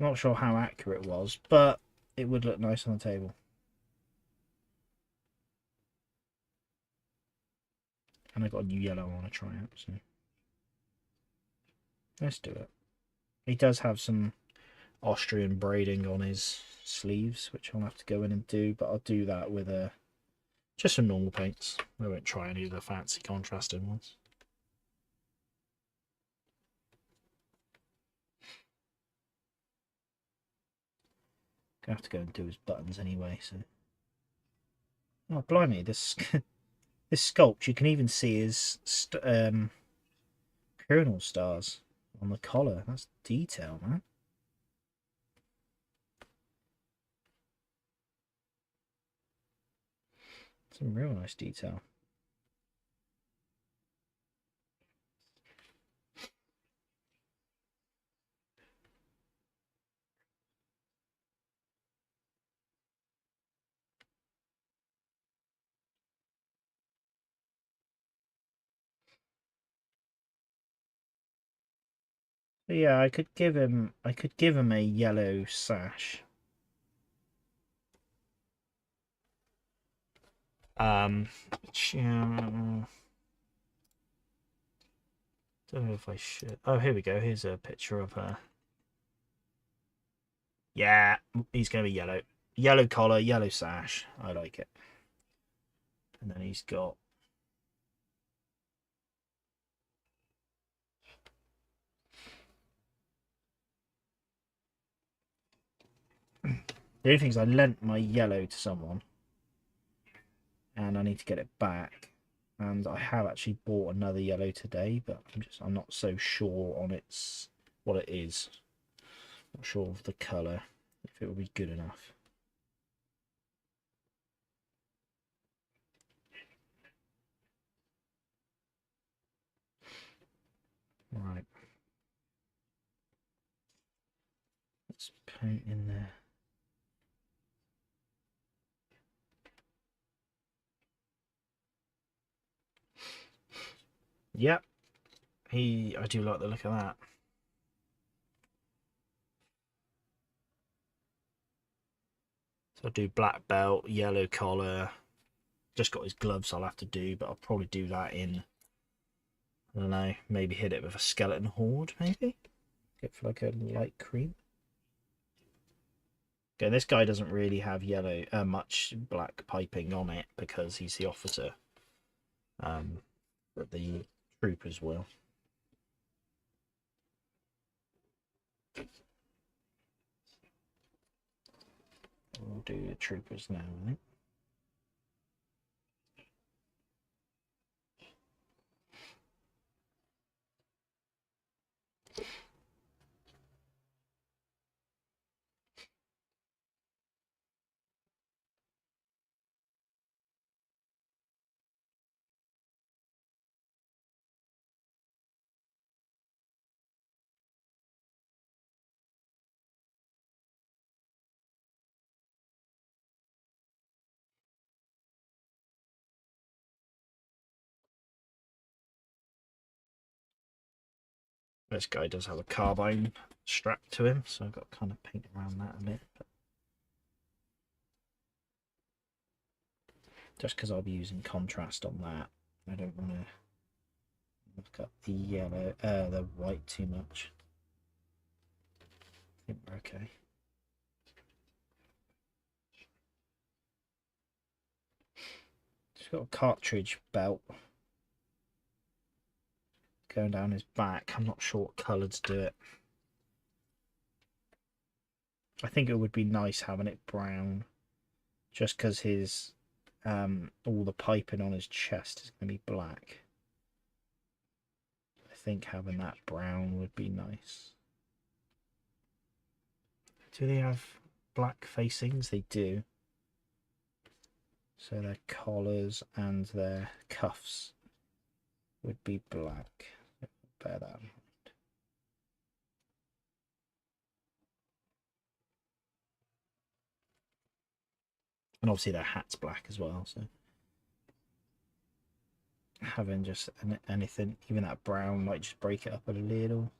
Not sure how accurate it was, but it would look nice on the table. And I got a new yellow I want to try out, so let's do it. He does have some Austrian braiding on his sleeves, which I'll have to go in and do, but I'll do that with just some normal paints. I won't try any of the fancy contrasting ones. Gonna have to go and do his buttons anyway, so. Oh blimey, this this sculpt, you can even see his colonel stars on the collar. That's detail, man. Some real nice detail. But yeah, I could give him a yellow sash. Yeah, don't know if I should. Oh, here we go. Here's a picture of her. Yeah, he's going to be yellow. Yellow collar, yellow sash. I like it. And then he's got... The only thing is I lent my yellow to someone. And I need to get it back. And I have actually bought another yellow today, but I'm not so sure on what it is. Not sure of the colour, if it will be good enough. Right. Let's paint in there. Yep. I do like the look of that. So I'll do black belt, yellow collar. Just got his gloves I'll have to do, but I'll probably do that in, I don't know, maybe hit it with a skeleton horde, maybe? Get for like a light cream. Okay, this guy doesn't really have yellow, much black piping on it because he's the officer. But the troopers will. We'll do the troopers now, I think. This guy does have a carbine strapped to him, so I've got to kind of paint around that a bit. But just because I'll be using contrast on that, I don't want to look up the yellow, the white too much. I think we're okay. Just got a cartridge belt going down his back. I'm not sure what colour to do it. I think it would be nice having it brown, just because his all the piping on his chest is going to be black. I think having that brown would be nice. Do they have black facings? They do. So their collars and their cuffs would be black. Bear that in mind. And obviously their hat's black as well, so having just anything, even that brown, might just break it up a little.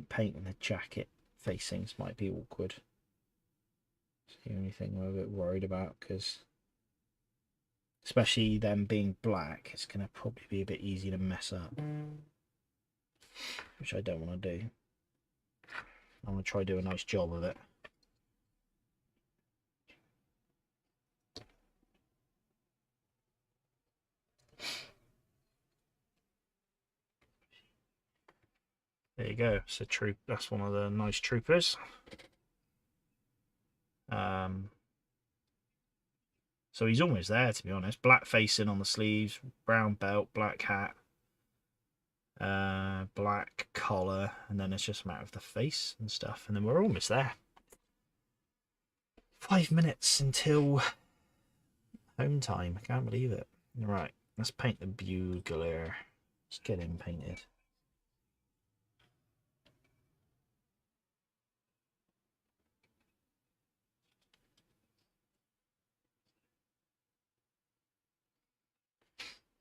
Painting the jacket facings might be awkward. It's the only thing we're a bit worried about, because especially them being black, it's going to probably be a bit easy to mess up, which I don't want to do. I want to try to do a nice job of it. There you go. So that's one of the nice troopers. So he's almost there, to be honest. Black facing on the sleeves, brown belt, black hat, black collar, and then it's just a matter of the face and stuff, and then we're almost there. 5 minutes until home time. I can't believe it. Right, let's paint the bugler. Let's get him painted.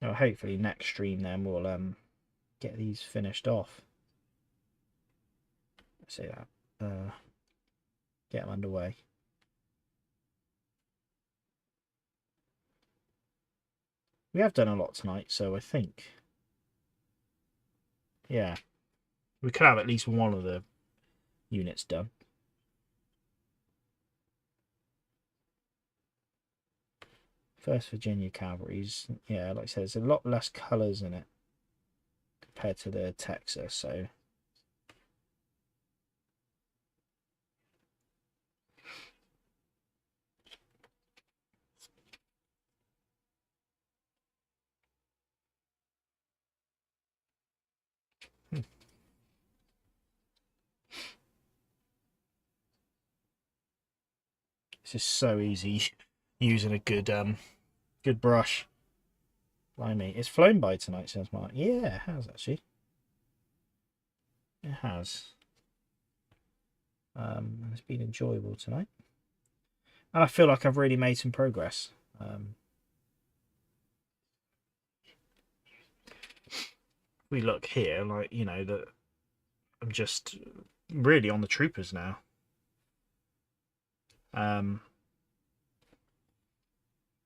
Now, hopefully next stream then we'll get these finished off. I say that. Get them underway. We have done a lot tonight, so I think, yeah, we could have at least one of the units done. First Virginia Cavalry's, yeah, like I said, there's a lot less colours in it compared to the Texas, so It's just so easy using a good good brush. Blimey, it's flown by tonight, says Mark. Yeah, it has actually. It has. It's been enjoyable tonight, and I feel like I've really made some progress. We look here, like, you know, that I'm just really on the troopers now.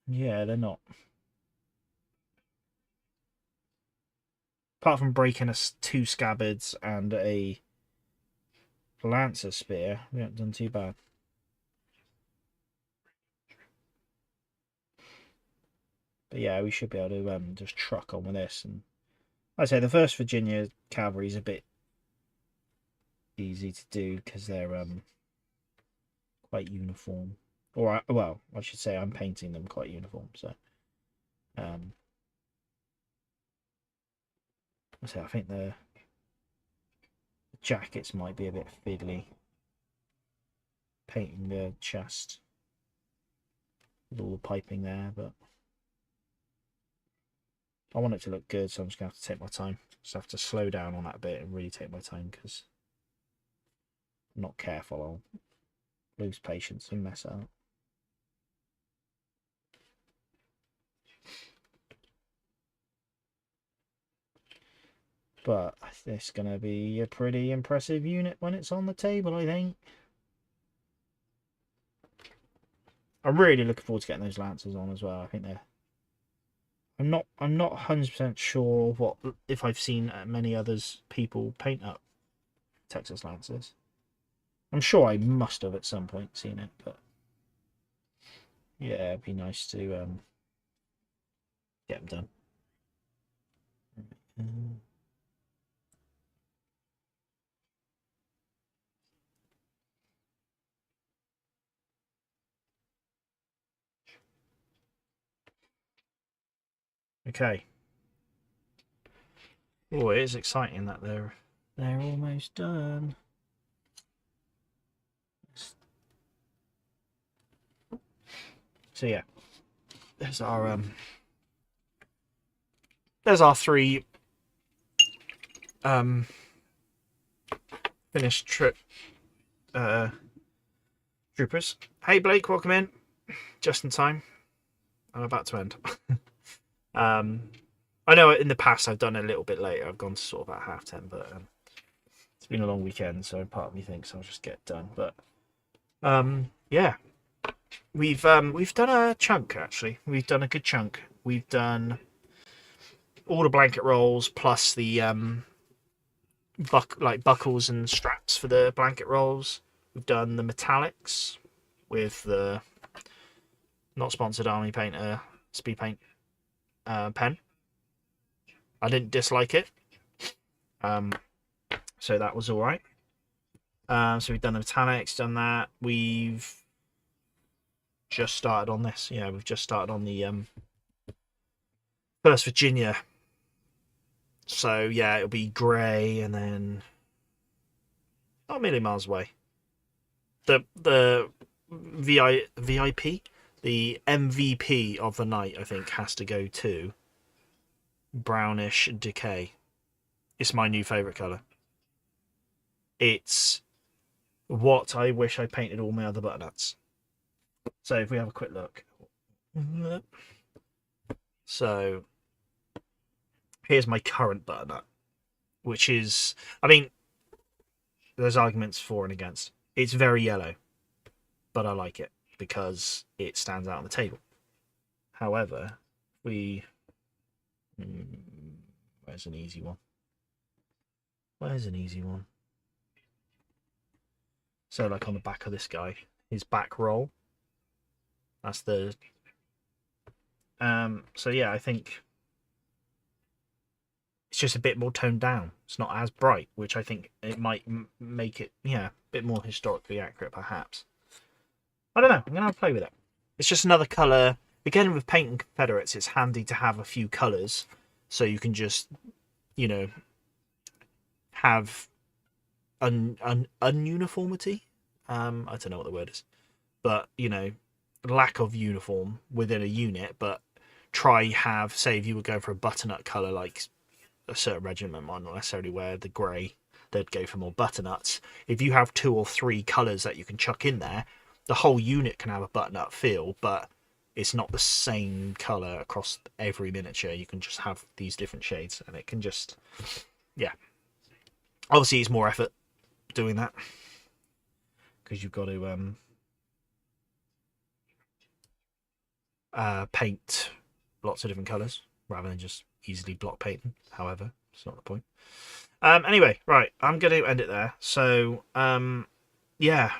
Yeah, they're not. Apart from breaking us 2 scabbards and a lancer spear, we haven't done too bad. But yeah, we should be able to just truck on with this. And I say the 1st Virginia cavalry is a bit easy to do because they're quite uniform. Or well, I should say I'm painting them quite uniform. So I think the jackets might be a bit fiddly. Painting the chest with all the piping there, but I want it to look good, so I'm just gonna have to take my time. Just have to slow down on that bit and really take my time, because if I'm not careful, I'll lose patience and mess up. But it's going to be a pretty impressive unit when it's on the table, I think. I'm really looking forward to getting those lancers on as well. I think they're... I'm not 100% sure what if I've seen many others people paint up Texas Lancers. I'm sure I must have at some point seen it, but yeah, it'd be nice to get them done. Okay. Oh, it is exciting that they're almost done. So yeah, there's our 3 finished troopers. Hey Blake, welcome in. Just in time. I'm about to end. I know in the past I've done a little bit later. I've gone to sort of about 10:30, but it's been a long weekend, so part of me thinks I'll just get done. But yeah, we've done a chunk actually. We've done a good chunk. We've done all the blanket rolls plus the buckles and straps for the blanket rolls. We've done the metallics with the not sponsored Army Painter speed paint pen. I didn't dislike it, so that was all right. So we've done the metallics, done that. We've just started on this. Yeah, we've just started on the 1st Virginia. So yeah, it'll be grey, and then not a million miles away. The VIP, the MVP of the night, I think, has to go to brownish decay. It's my new favourite colour. It's what I wish I painted all my other butternuts. So if we have a quick look. So here's my current butternut, which is, I mean, there's arguments for and against. It's very yellow, but I like it because it stands out on the table. However, where's an easy one? Where's an easy one? So like on the back of this guy, his back roll. That's the... so yeah, I think it's just a bit more toned down. It's not as bright, which I think it might make it, yeah, a bit more historically accurate, perhaps. I don't know. I'm going to play with it. It's just another colour. Again, with painting Confederates, it's handy to have a few colours, so you can just, you know, have ununiformity. I don't know what the word is. but you know, lack of uniform within a unit. But try have, say, if you were going for a butternut color, like a certain regiment might not necessarily wear the grey, they'd go for more butternuts. If you have 2 or 3 colors that you can chuck in there, the whole unit can have a butternut feel, but it's not the same color across every miniature. You can just have these different shades, and it can just, yeah. Obviously, it's more effort doing that because you've got to paint lots of different colors rather than just easily block painting. However, it's not the point. Anyway, right, I'm going to end it there. So, yeah.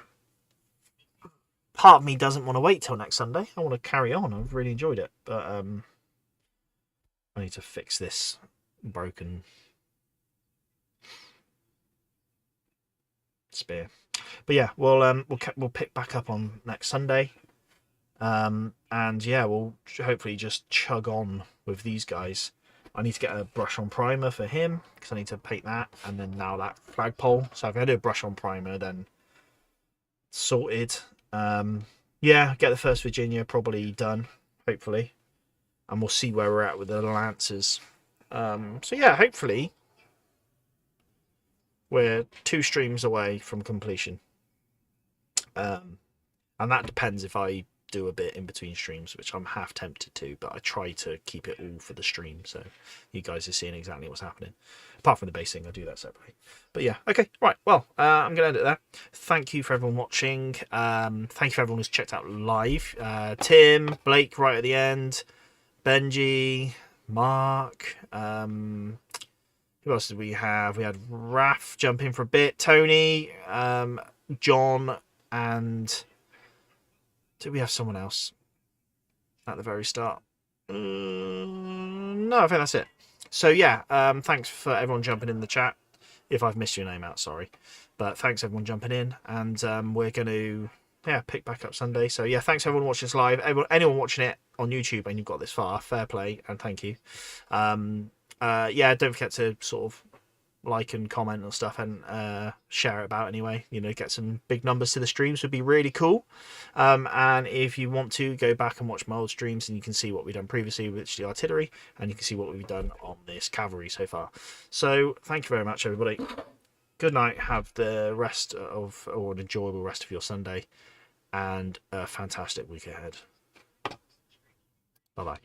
Part of me doesn't want to wait till next Sunday. I want to carry on. I've really enjoyed it. But I need to fix this broken spear. But yeah, we'll pick back up on next Sunday. And yeah, we'll hopefully just chug on with these guys. I need to get a brush on primer for him because I need to paint that, and then now that flagpole. So if I do a brush on primer, then sorted. Yeah, get the 1st Virginia probably done, hopefully, and we'll see where we're at with the Lancers. So yeah, hopefully we're 2 streams away from completion. And that depends if I do a bit in between streams, which I'm half tempted to, but I try to keep it all for the stream, so you guys are seeing exactly what's happening. Apart from the basing, I do that separately. But yeah, okay, right, well, I'm going to end it there. Thank you for everyone watching. Thank you for everyone who's checked out live. Tim, Blake right at the end, Benji, Mark, who else did we have? We had Raf jump in for a bit, Tony, John, and did we have someone else at the very start? No, I think that's it. So yeah, thanks for everyone jumping in the chat. If I've missed your name out, sorry. But thanks everyone jumping in, and we're going to pick back up Sunday. So yeah, thanks everyone watching this live. Anyone watching it on YouTube and you've got this far, fair play and thank you. Yeah, don't forget to sort of like and comment and stuff, and share it about anyway. You know, get some big numbers to the streams would be really cool. And if you want to go back and watch my old streams, and you can see what we've done previously with the artillery, and you can see what we've done on this cavalry so far. So thank you very much, everybody. Good night. Have the rest of, or an enjoyable rest of your Sunday, and a fantastic week ahead. Bye bye.